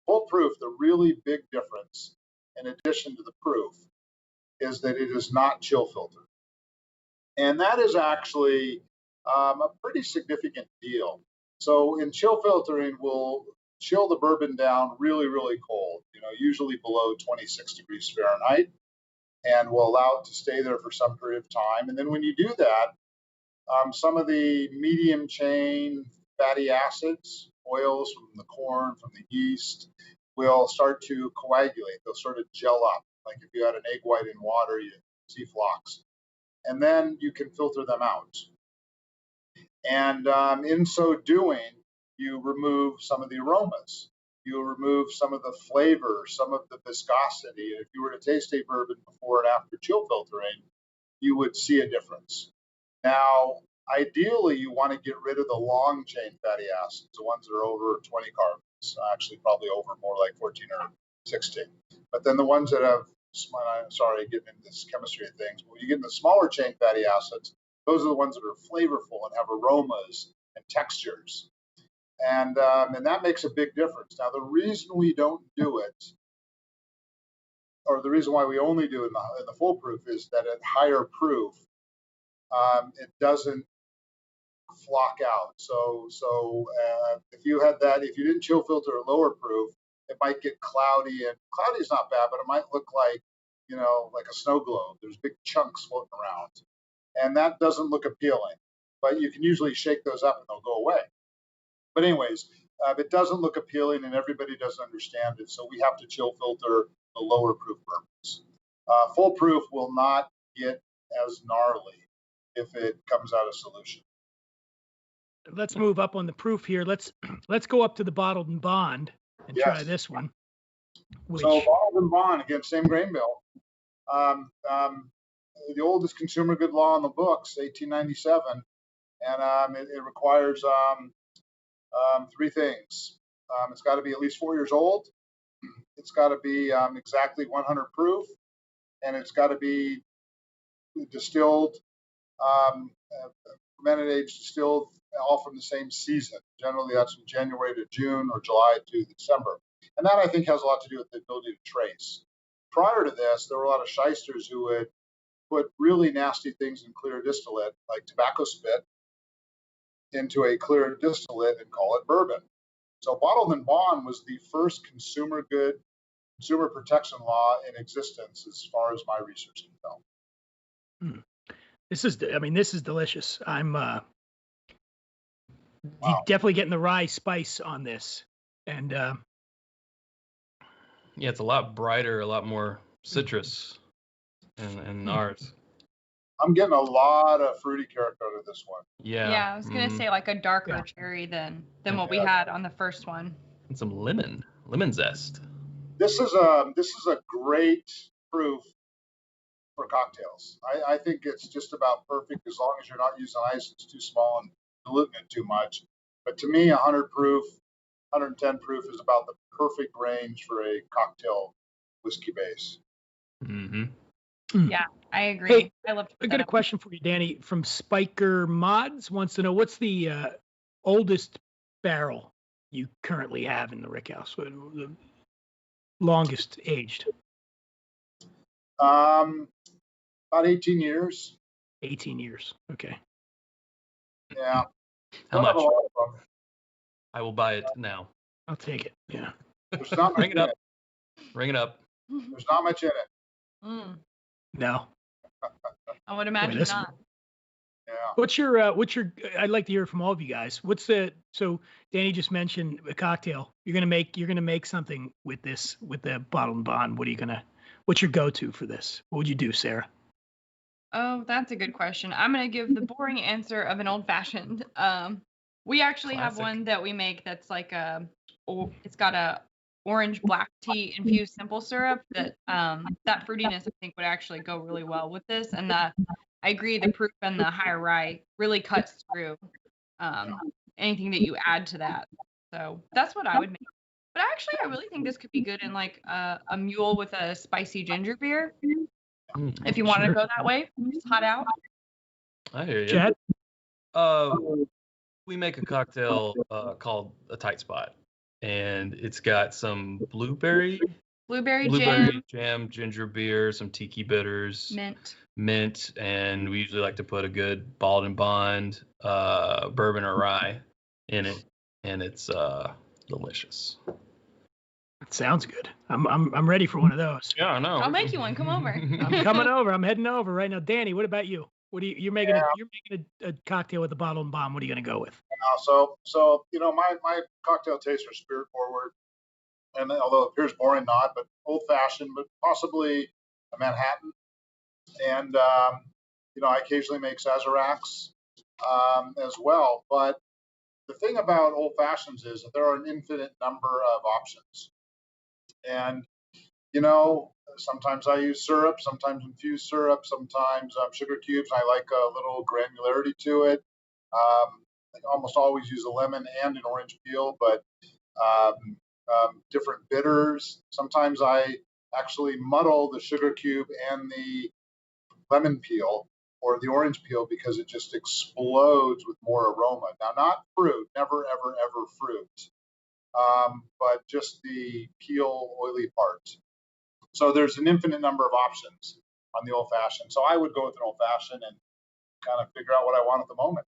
Full proof, the really big difference, in addition to the proof, is that it is not chill filtered. And that is actually a pretty significant deal. So in chill filtering, we'll chill the bourbon down really, really cold, usually below 26 degrees Fahrenheit, and we'll allow it to stay there for some period of time. And then when you do that, some of the medium chain fatty acids, oils from the corn, from the yeast, will start to coagulate. They'll sort of gel up. Like if you had an egg white in water, you see flocks. And then you can filter them out. And in so doing, you remove some of the aromas. You remove some of the flavor, some of the viscosity. And if you were to taste a bourbon before and after chill filtering, you would see a difference. Now, ideally, you want to get rid of the long chain fatty acids, the ones that are over 20 carbons, actually probably over more like 14 or 16. But then the ones that have, sorry, getting into this chemistry of things, but when you get into smaller chain fatty acids, those are the ones that are flavorful and have aromas and textures. And that makes a big difference. Now, the reason we don't do it, or the reason why we only do it in the full proof, is that at higher proof, it doesn't flock out. So if you had that, if you didn't chill filter at lower proof, it might get cloudy, and cloudy is not bad, but it might look like, like a snow globe. There's big chunks floating around, and that doesn't look appealing, but you can usually shake those up and they'll go away. But anyways, it doesn't look appealing, and everybody doesn't understand it, so we have to chill filter the lower proof bourbons. Full proof will not get as gnarly if it comes out of solution. Let's move up on the proof here. Let's go up to the bottled and bond and try this one. So bottled and bond, again, same grain bill. The oldest consumer good law in the books, 1897, and it requires three things. It's got to be at least 4 years old. It's got to be exactly 100 proof, and it's got to be distilled, fermented, aged, distilled, all from the same season. Generally, that's from January to June or July to December. And that, I think, has a lot to do with the ability to trace. Prior to this, there were a lot of shysters who would put really nasty things in clear distillate, like tobacco spit, into a clear distillate and call it bourbon. So bottled and bond was the first consumer protection law in existence, as far as my research can tell. This is delicious. I'm definitely getting the rye spice on this, and yeah, it's a lot brighter, a lot more citrus in ours. I'm getting a lot of fruity character out of this one. Yeah, I was gonna say like a darker cherry than what we had on the first one. And some lemon zest. This is a great proof for cocktails. I think it's just about perfect, as long as you're not using ice. It's too small and diluting it too much. But to me, 100 proof, 110 proof is about the perfect range for a cocktail whiskey base. Yeah, I agree. Hey, I got a question for you, Danny, from Spiker Mods. Wants to know, what's the oldest barrel you currently have in the rickhouse? The longest aged? About 18 years. 18 years. Okay. Yeah. How much? I will buy it now. I'll take it. Yeah. There's not much Ring it up. Ring it up. There's not much in it. No. I would imagine not. Yeah. What's your I'd like to hear from all of you guys. So Danny just mentioned a cocktail. You're gonna make something with this, with the bottled and bond. What's your go-to for this? What would you do, Sarah? Oh, that's a good question. I'm gonna give the boring answer of an old fashioned. We actually have one that we make that's like it's got a orange black tea infused simple syrup that fruitiness I think would actually go really well with this, and I agree, the proof and the higher rye really cuts through anything that you add to that. So that's what I would make. But actually, I really think this could be good in like a mule with a spicy ginger beer. If you want to go that way, it's hot out. I hear you. Chad? We make a cocktail called a Tight Spot, and it's got some blueberry jam, ginger beer, some tiki bitters, mint, and we usually like to put a good Bald and Bond bourbon or rye in it, and it's delicious. That sounds good. I'm ready for one of those. Yeah, I know. I'll make you one. Come over. I'm coming over. I'm heading over right now. Danny, what about you? What you're making a cocktail with a bottle and bomb. What are you gonna go with? So my cocktail tastes are spirit forward, and although it appears boring, not, but old fashioned, but possibly a Manhattan, and I occasionally make Sazeracs as well. But the thing about old fashions is that there are an infinite number of options, and sometimes I use syrup, sometimes infused syrup, sometimes sugar cubes. I like a little granularity to it. I almost always use a lemon and an orange peel, but different bitters. Sometimes I actually muddle the sugar cube and the lemon peel or the orange peel because it just explodes with more aroma. Now, not fruit, never, ever, ever fruit, but just the peel, oily part. So there's an infinite number of options on the old fashioned. So I would go with an old fashioned and kind of figure out what I want at the moment.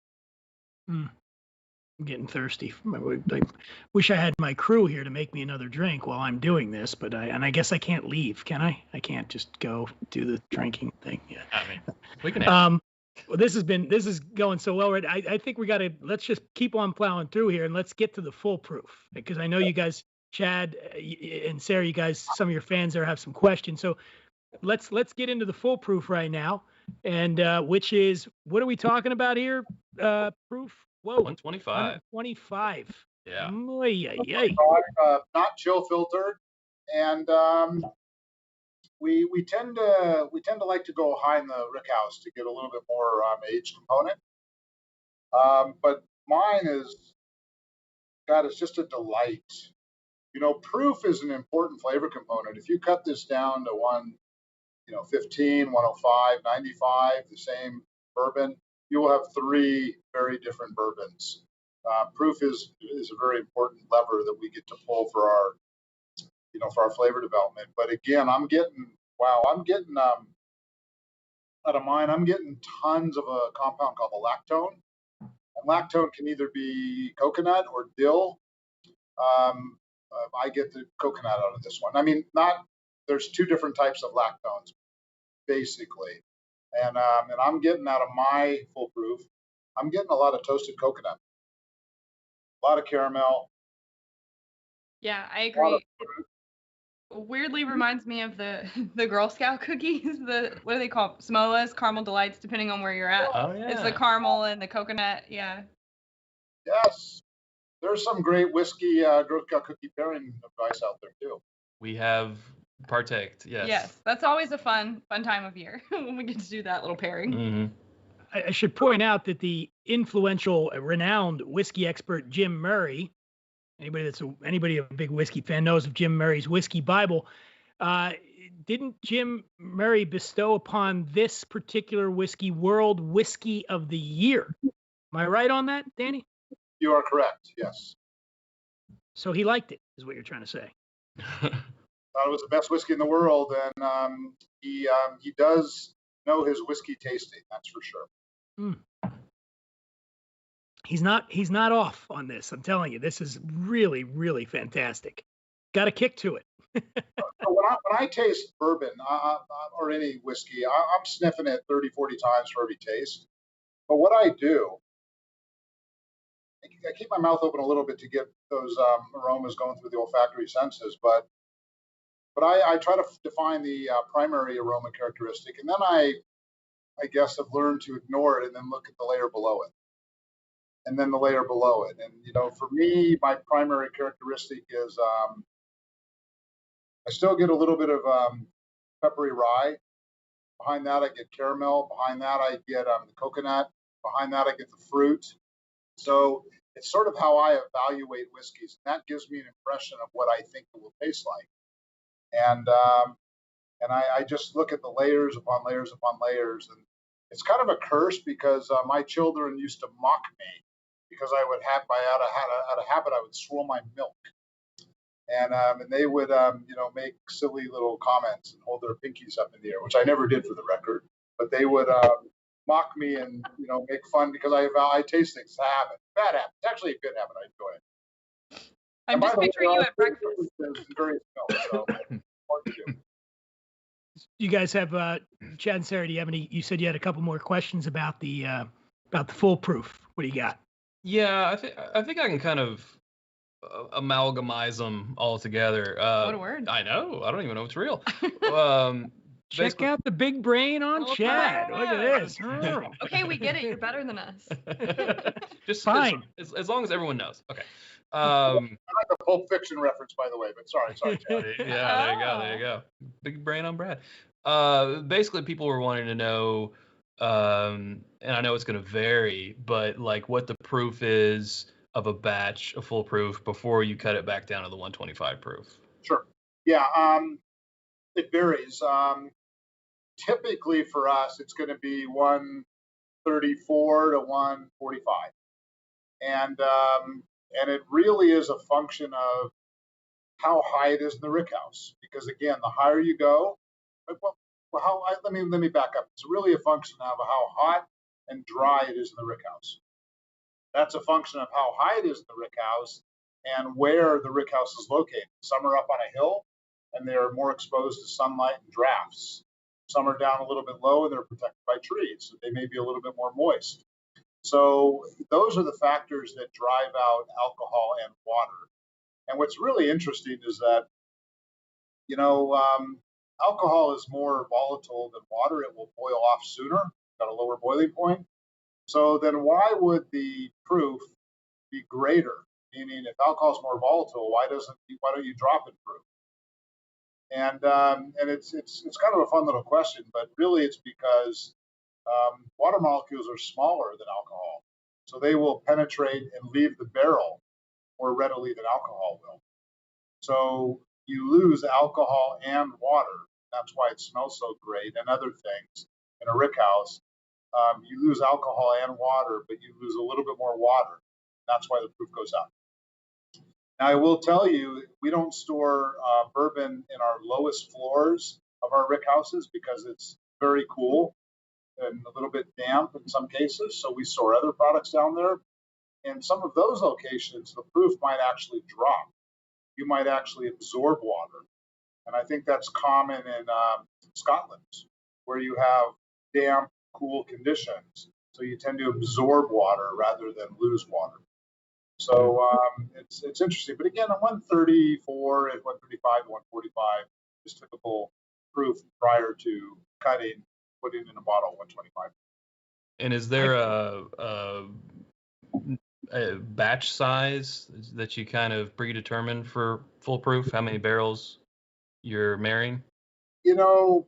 I'm getting thirsty. I wish I had my crew here to make me another drink while I'm doing this, but I guess I can't leave, can I? I can't just go do the drinking thing. Yeah. I mean, we can. Well, this is going so well, right? I think let's just keep on plowing through here and let's get to the full proof, because I know you guys, Chad and Sarah, you guys, some of your fans there have some questions. So let's get into the full proof right now, and which is, what are we talking about here? Proof? Whoa, 125. 125. Yeah. Not chill filtered, and we tend to like to go high in the rick house to get a little bit more age component. But mine it's just a delight. Proof is an important flavor component. If you cut this down to 115, 105, 95, the same bourbon, you will have three very different bourbons. Proof is a very important lever that we get to pull for our flavor development. But again, I'm getting out of mine, I'm getting tons of a compound called the lactone. And lactone can either be coconut or dill. I get the coconut out of this one. I mean, there's two different types of lactones, basically. And I'm getting out of my full proof, I'm getting a lot of toasted coconut, a lot of caramel. Yeah, I agree. Weirdly reminds me of the Girl Scout cookies. What do they call Samoas, caramel delights, depending on where you're at. Oh yeah. It's the caramel and the coconut. Yeah. Yes. There's some great whiskey Girl Scout cookie pairing advice out there too. We have partaked. Yes. Yes, that's always a fun time of year when we get to do that little pairing. Mm-hmm. I should point out that the influential, renowned whiskey expert Jim Murray, anybody a big whiskey fan knows of Jim Murray's Whiskey Bible. Didn't Jim Murray bestow upon this particular whiskey World Whiskey of the Year? Am I right on that, Danny? You are correct. Yes. So he liked it, is what you're trying to say. Thought it was the best whiskey in the world, and he does know his whiskey tasting. That's for sure. He's not off on this. I'm telling you, this is really, really fantastic. Got a kick to it. When I taste bourbon or any whiskey, I'm sniffing it 30, 40 times for every taste. But what I do, I keep my mouth open a little bit to get those aromas going through the olfactory senses, but I try to define the primary aroma characteristic, and then I guess I've learned to ignore it and then look at the layer below it, and then the layer below it. And for me, my primary characteristic is I still get a little bit of peppery rye. Behind that, I get caramel. Behind that, I get the coconut. Behind that, I get the fruit. So it's sort of how I evaluate whiskeys. And that gives me an impression of what I think it will taste like. And I just look at the layers upon layers upon layers. And It's kind of a curse because my children used to mock me because I would have, out of habit, I would swirl my milk. And they would, make silly little comments and hold their pinkies up in the air, which I never did for the record. But they would mock me and, make fun because I taste things. It's a habit. Bad habit. It's actually a good habit. I enjoy it. I'm just picturing you at breakfast. Various milk, so hard to do. You guys have, Chad and Sarah, do you have any, you said you had a couple more questions about the foolproof. What do you got? Yeah, I think I can kind of amalgamize them all together. What a word. I know. I don't even know if it's real. Check out the big brain on Chad. Look at this. Okay, we get it. You're better than us. Just fine. As long as everyone knows. Okay. I like the Pulp Fiction reference, by the way, but sorry, Chad. Yeah, there you go. Big brain on Brad. Basically, people were wanting to know, and I know it's going to vary, but like what the proof is of a batch, a full proof, before you cut it back down to the 125 proof. Sure. Yeah. It varies. Typically for us, it's going to be 134 to 145, and it really is a function of how high it is in the rick house. Because again, the higher you go, let me back up. It's really a function of how hot and dry it is in the rick house. That's a function of how high it is in the rick house and where the rick house is located. Some are up on a hill and they're more exposed to sunlight and drafts. Some are down a little bit low and they're protected by trees, so they may be a little bit more moist. So those are the factors that drive out alcohol and water. And what's really interesting is that, alcohol is more volatile than water. It will boil off sooner, got a lower boiling point. So then why would the proof be greater? Meaning if alcohol is more volatile, why don't you drop in proof? And it's kind of a fun little question, but really it's because water molecules are smaller than alcohol. So they will penetrate and leave the barrel more readily than alcohol will. So you lose alcohol and water. That's why it smells so great and other things in a rick house. You lose alcohol and water, but you lose a little bit more water. That's why the proof goes up. Now, I will tell you, we don't store bourbon in our lowest floors of our rick houses because it's very cool and a little bit damp in some cases. So we store other products down there. In some of those locations, the proof might actually drop. You might actually absorb water. And I think that's common in Scotland, where you have damp, cool conditions. So you tend to absorb water rather than lose water. So it's interesting. But again, at 134 and 135 to 145 is typical proof prior to cutting, putting in a bottle 125. And is there a batch size that you kind of predetermine for full proof? How many barrels you're marrying? So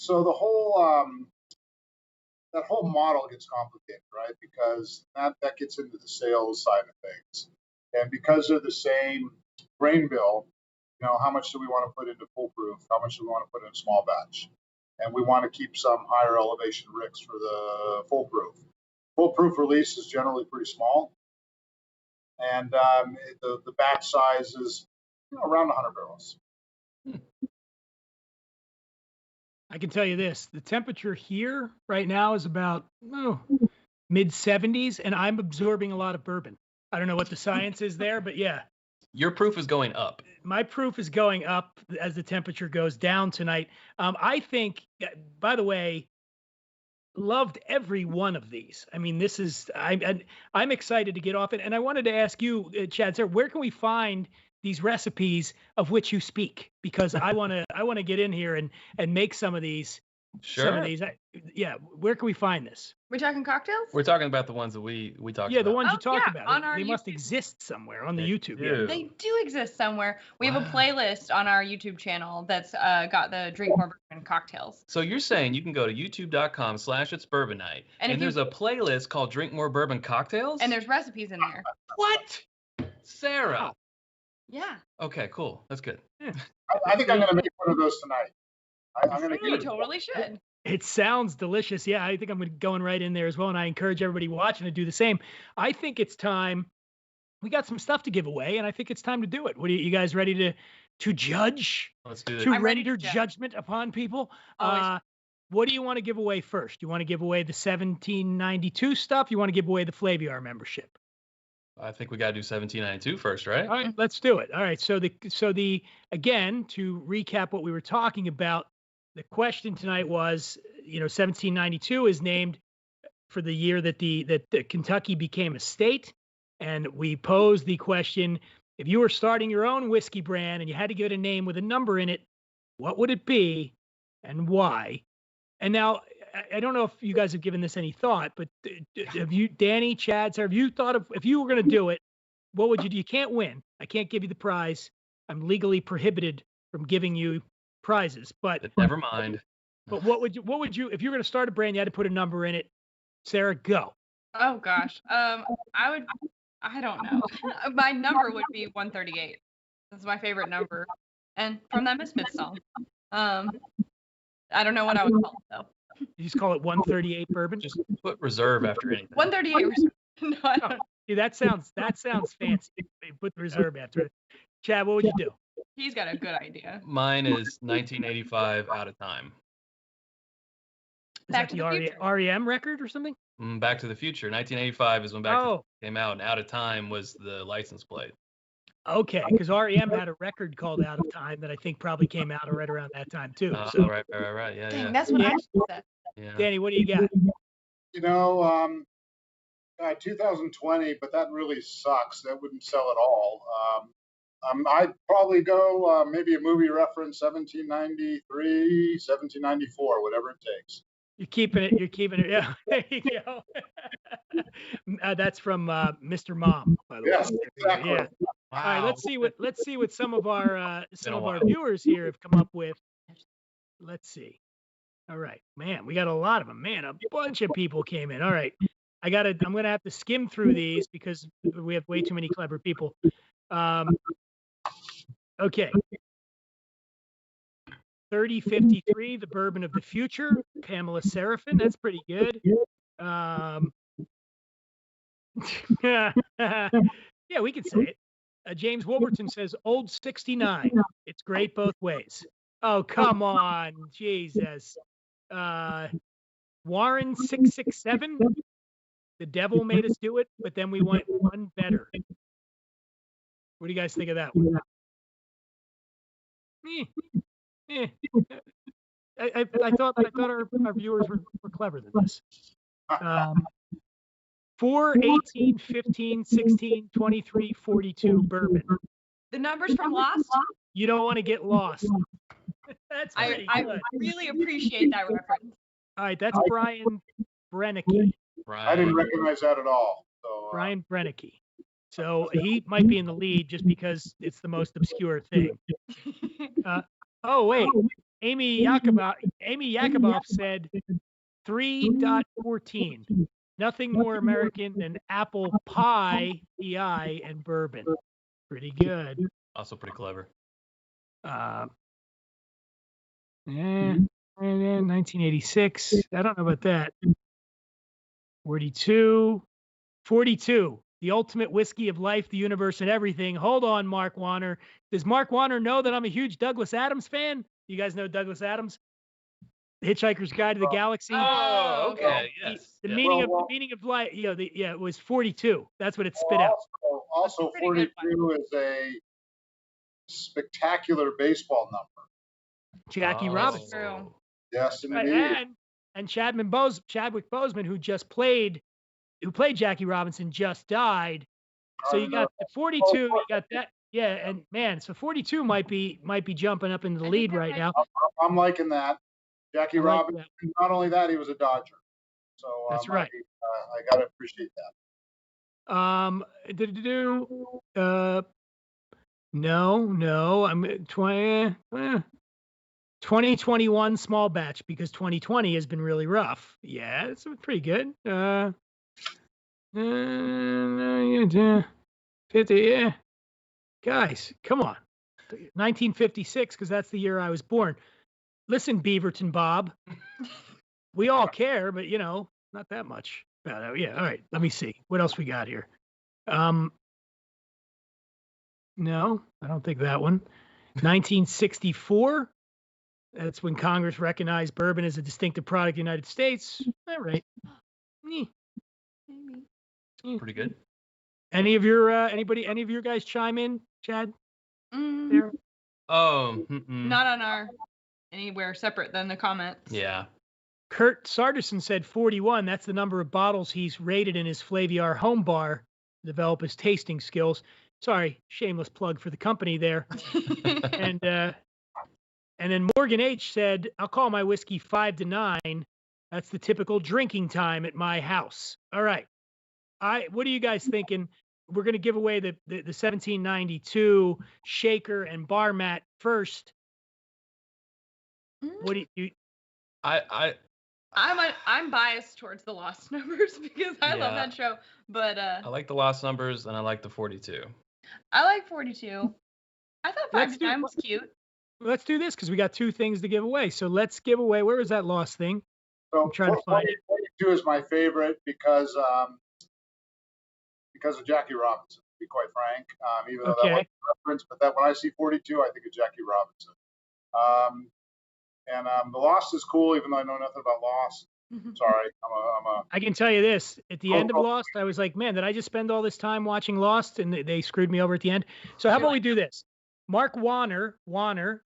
the whole that whole model gets complicated, right? Because that gets into the sales side of things. And because they're the same grain bill, how much do we want to put into full proof? How much do we want to put in small batch? And we want to keep some higher elevation ricks for the full proof. Full proof release is generally pretty small. And the batch size is around 100 barrels. I can tell you this, the temperature here right now is about mid 70s, and I'm absorbing a lot of bourbon. I don't know what the science is there, but yeah. Your proof is going up. My proof is going up as the temperature goes down tonight. I think, by the way, loved every one of these. I mean, I'm excited to get off it. And I wanted to ask you, Chad, sir, where can we find these recipes of which you speak? Because I want to get in here and make some of these. Sure. Some of these. Where can we find this? We're talking cocktails? We're talking about the ones that we talked about. Yeah, the ones you talked about. On our they must YouTube. exist somewhere on the YouTube. Do. They do exist somewhere. We have a playlist on our YouTube channel that's got the Drink More Bourbon cocktails. So you're saying you can go to youtube.com/It's Bourbon Night, and there's a playlist called Drink More Bourbon Cocktails? And there's recipes in there. What? Sarah. Wow. Yeah. Okay, cool. That's good. I think I'm going to make one of those tonight. I'm going to You totally should. It sounds delicious. Yeah, I think I'm going right in there as well. And I encourage everybody watching to do the same. I think it's time. We got some stuff to give away, and I think it's time to do it. What are you guys ready to judge? Let's do it. To I'm ready render to judge. judgment upon people? Always. What do you want to give away first? You want to give away the 1792 stuff? You want to give away the Flaviar membership? I think we got to do 1792 first, right? All right, let's do it. All right. So again, to recap what we were talking about, the question tonight was, 1792 is named for the year that that Kentucky became a state. And we posed the question, if you were starting your own whiskey brand and you had to give it a name with a number in it, what would it be and why? And now, I don't know if you guys have given this any thought, but have you, Danny, Chad, Sarah, have you thought of, if you were going to do it, what would you do? You can't win. I can't give you the prize. I'm legally prohibited from giving you prizes, but never mind. But what would you, if you were going to start a brand, you had to put a number in it. Sarah, go. Oh gosh. I don't know. My number would be 138. That's my favorite number. And from that Misfits song. I don't know what I would call it though. You just call it 138 bourbon? Just put reserve after anything. 138 reserve. No, I don't. See, that sounds fancy. Put reserve after it. Chad, what would you do? He's got a good idea. Mine is 1985 Out of Time. Is that the REM record or something? Back to the Future. 1985 is when Back to the Future came out, and Out of Time was the license plate. Okay, because REM had a record called Out of Time that I think probably came out right around that time too. So. Right. Yeah, Dang, yeah. that's what I said. Yeah. Danny, what do you got? 2020, but that really sucks. That wouldn't sell at all. I'd probably go maybe a movie reference, 1793, 1794, whatever it takes. You're keeping it. Yeah, there you go. That's from Mr. Mom, by the way. Yes, exactly. Yeah. Wow. All right, let's see what some of our viewers here have come up with. Let's see. All right, man, we got a lot of them. Man, a bunch of people came in. All right, I'm gonna have to skim through these because we have way too many clever people. Okay. 3053, the bourbon of the future, Pamela Seraphin. That's pretty good. Yeah, we could say it. James Wolverton says Old 69. It's great both ways. Oh, come on, Jesus. Warren 667. The devil made us do it, but then we went one better. What do you guys think of that one? I thought our viewers were clever than this. 4, 18, 15, 16, 23, 42 bourbon. The numbers from Lost? You don't want to get lost. That's pretty good. I really appreciate that reference. All right, that's Brian Brennicky. I didn't recognize that at all. So, Brian Brennicky. So he might be in the lead just because it's the most obscure thing. Oh, wait. Amy Yakubov said 3.14. Nothing more American than apple pie, PI, and bourbon. Pretty good. Also pretty clever. Yeah. And then 1986. I don't know about that. 42. The ultimate whiskey of life, the universe, and everything. Hold on, Mark Warner. Does Mark Warner know that I'm a huge Douglas Adams fan? You guys know Douglas Adams? The Hitchhiker's Guide to the Galaxy. Oh, okay. Yes. The meaning of life. It was 42. That's what it spit out. Also 42 is a spectacular baseball number. Jackie Robinson. Yes, indeed. And Chadwick Boseman, who played Jackie Robinson, just died. So you got the 42. You got that. Yeah, and man, so 42 might be jumping up into the lead right now. I'm liking that. Jackie Robinson. Not only that, he was a Dodger. So that's right. I gotta appreciate that. No. I'm 2021 small batch because 2020 has been really rough. Yeah, it's pretty good. 50. Yeah, guys, come on. 1956 because that's the year I was born. Listen, Beaverton Bob. we all care, but not that much. Yeah. All right. Let me see. What else we got here? No, I don't think that one. 1964. That's when Congress recognized bourbon as a distinctive product of the United States. All right. Pretty good. Any of your guys chime in, Chad? There? Oh, not on anywhere separate than the comments. Yeah. Kurt Sarderson said 41. That's the number of bottles he's rated in his Flaviar home bar to develop his tasting skills. Sorry, shameless plug for the company there. And then Morgan H said, I'll call my whiskey 5 to 9. That's the typical drinking time at my house. All right. What are you guys thinking? We're going to give away the 1792 shaker and bar mat first. What do you? I'm biased towards the Lost numbers because I love that show, but I like the Lost numbers and I like the 42. I like 42. I thought 5 to 9 was cute. Let's do this because we got 2 things to give away. So let's give away. Where was that Lost thing? So I'm trying to find it. 42 is my favorite because of Jackie Robinson, to be quite frank. Even though that wasn't a reference, but when I see 42, I think of Jackie Robinson. The Lost is cool, even though I know nothing about Lost. Sorry, I can tell you this: at the end of Lost, I was like, "Man, did I just spend all this time watching Lost?" And they screwed me over at the end. So how about we do this? Mark Wanner, Wanner,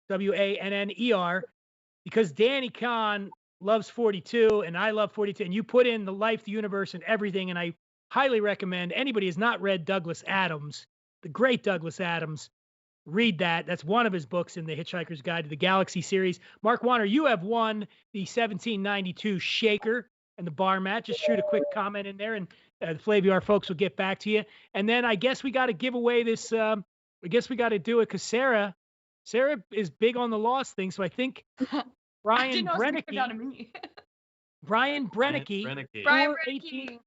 because Danny Kahn loves 42 and I love 42, and you put in the life, the universe, and everything, and I highly recommend anybody who's not read Douglas Adams, the great Douglas Adams, read that. That's one of his books in the Hitchhiker's Guide to the Galaxy series. Mark Wanner, you have won the 1792 shaker and the bar mat. Just shoot a quick comment in there, and the Flaviar folks will get back to you. And then I guess we got to give away this. I guess we got to do it because Sara is big on the Lost thing. So I think Brian Brennicky. Brian Brennicky.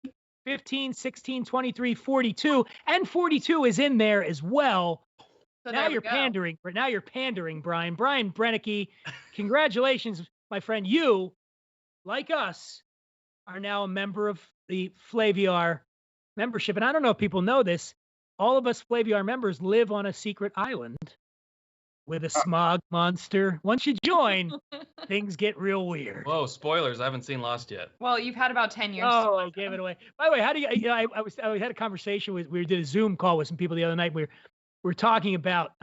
15, 16, 23, 42, and 42 is in there as well. So now you're pandering. Now you're pandering, Brian. Brian Brennicky, congratulations, my friend. You, like us, are now a member of the Flaviar membership. And I don't know if people know this. All of us Flaviar members live on a secret island with a smog monster. Once you join, things get real weird. Whoa, spoilers. I haven't seen Lost yet. Well, you've had about 10 years. Oh, I gave it away. By the way, how do you, I had a conversation we did a Zoom call with some people the other night. We were talking about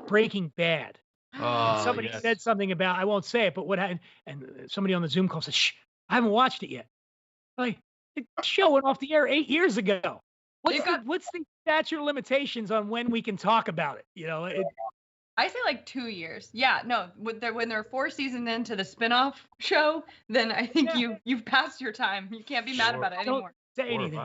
Breaking Bad. And somebody said something about, I won't say it, but what happened, and somebody on the Zoom call said, shh, I haven't watched it yet. Like, the show went off the air 8 years ago. What's the statute of limitations on when we can talk about it? I say like 2 years. Yeah, no. When they're 4 seasons into the spinoff show, then I think you've passed your time. You can't be mad about it anymore. Don't say anything.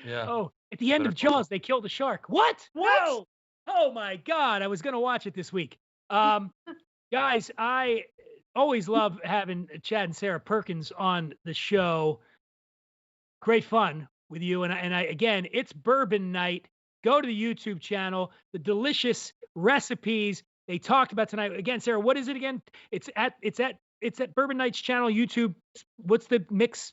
Yeah. Oh, at the end of Jaws, they killed a shark. What? No! Oh my God! I was gonna watch it this week. Guys, I always love having Chad and Sara Perkins on the show. Great fun with you, and I again, it's Bourbon Night. Go to the YouTube channel. The delicious recipes they talked about tonight. Again, Sara, what is it again? It's at Bourbon Night's channel, YouTube. What's the mix?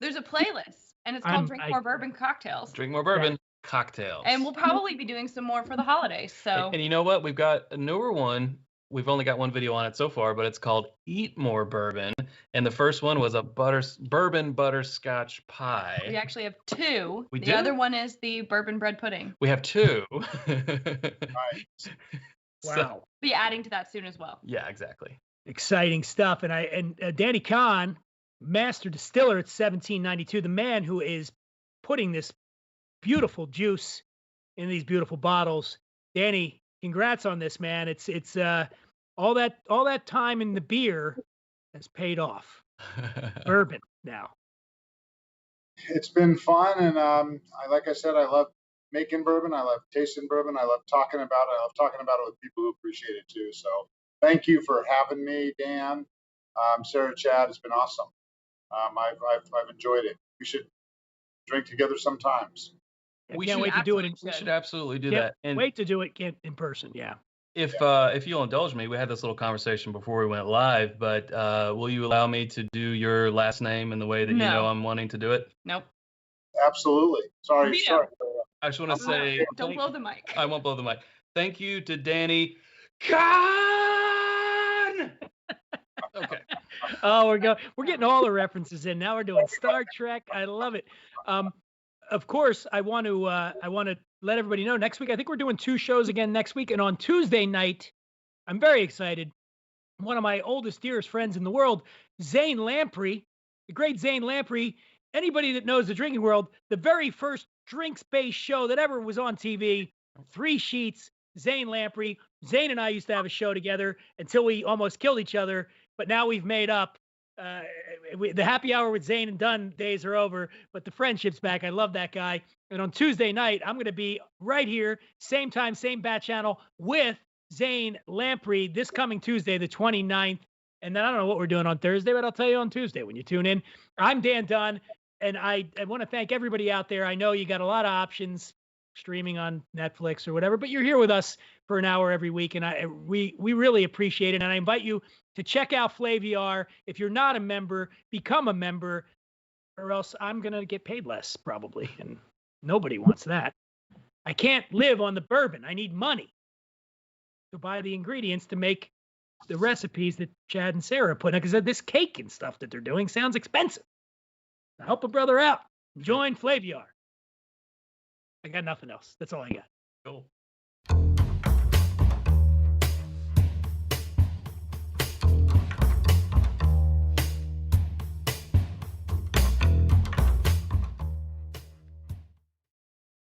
There's a playlist, and it's called Drink More Bourbon Cocktails. Drink More Bourbon Cocktails. And we'll probably be doing some more for the holidays. So. And you know what? We've got a newer one. We've only got one video on it so far, but it's called Eat More Bourbon. And the first one was a bourbon butterscotch pie. We actually have 2. The other one is the bourbon bread pudding. We have 2. Nice. Wow. Be adding to that soon as well. Yeah, exactly. Exciting stuff. And Danny Kahn, master distiller at 1792, the man who is putting this beautiful juice in these beautiful bottles. Danny, congrats on this, man. It's all that time in the beer has paid off. Bourbon now. It's been fun, and like I said, I love making bourbon. I love tasting bourbon. I love talking about it. I love talking about it with people who appreciate it too. So thank you for having me, Dan. Sara, Chad, it's been awesome. I've enjoyed it. We should drink together sometimes. We can't wait to do it. We should absolutely do that. And wait to do it in person. Yeah. If you'll indulge me, we had this little conversation before we went live, but will you allow me to do your last name in the way that you know I'm wanting to do it? Nope. Absolutely. Sorry. I just want to say, don't blow the mic. I won't blow the mic. Thank you to Danny Kahn. Okay. Oh, we're getting all the references in. Now we're doing Star Trek. I love it. Of course, I want to let everybody know next week. I think we're doing 2 shows again next week, and on Tuesday night, I'm very excited. One of my oldest, dearest friends in the world, Zane Lamprey, the great Zane Lamprey. Anybody that knows the drinking world, the very first drinks-based show that ever was on TV, 3 Sheets, Zane Lamprey. Zane and I used to have a show together until we almost killed each other, but now we've made up. The happy hour with Zane and Dunn days are over, but the friendship's back. I love that guy. And on Tuesday night, I'm going to be right here, same time, same bat channel, with Zane Lamprey this coming Tuesday, the 29th. And then I don't know what we're doing on Thursday, but I'll tell you on Tuesday when you tune in. I'm Dan Dunn, and I want to thank everybody out there. I know you got a lot of options streaming on Netflix or whatever, but you're here with us for an hour every week, and we really appreciate it. And I invite you to check out Flaviar. If you're not a member, become a member, or else I'm going to get paid less probably, and nobody wants that. I can't live on the bourbon. I need money to buy the ingredients to make the recipes that Chad and Sara put in, because this cake and stuff that they're doing sounds expensive. Now help a brother out. Join Flaviar. I got nothing else. That's all I got. Cool.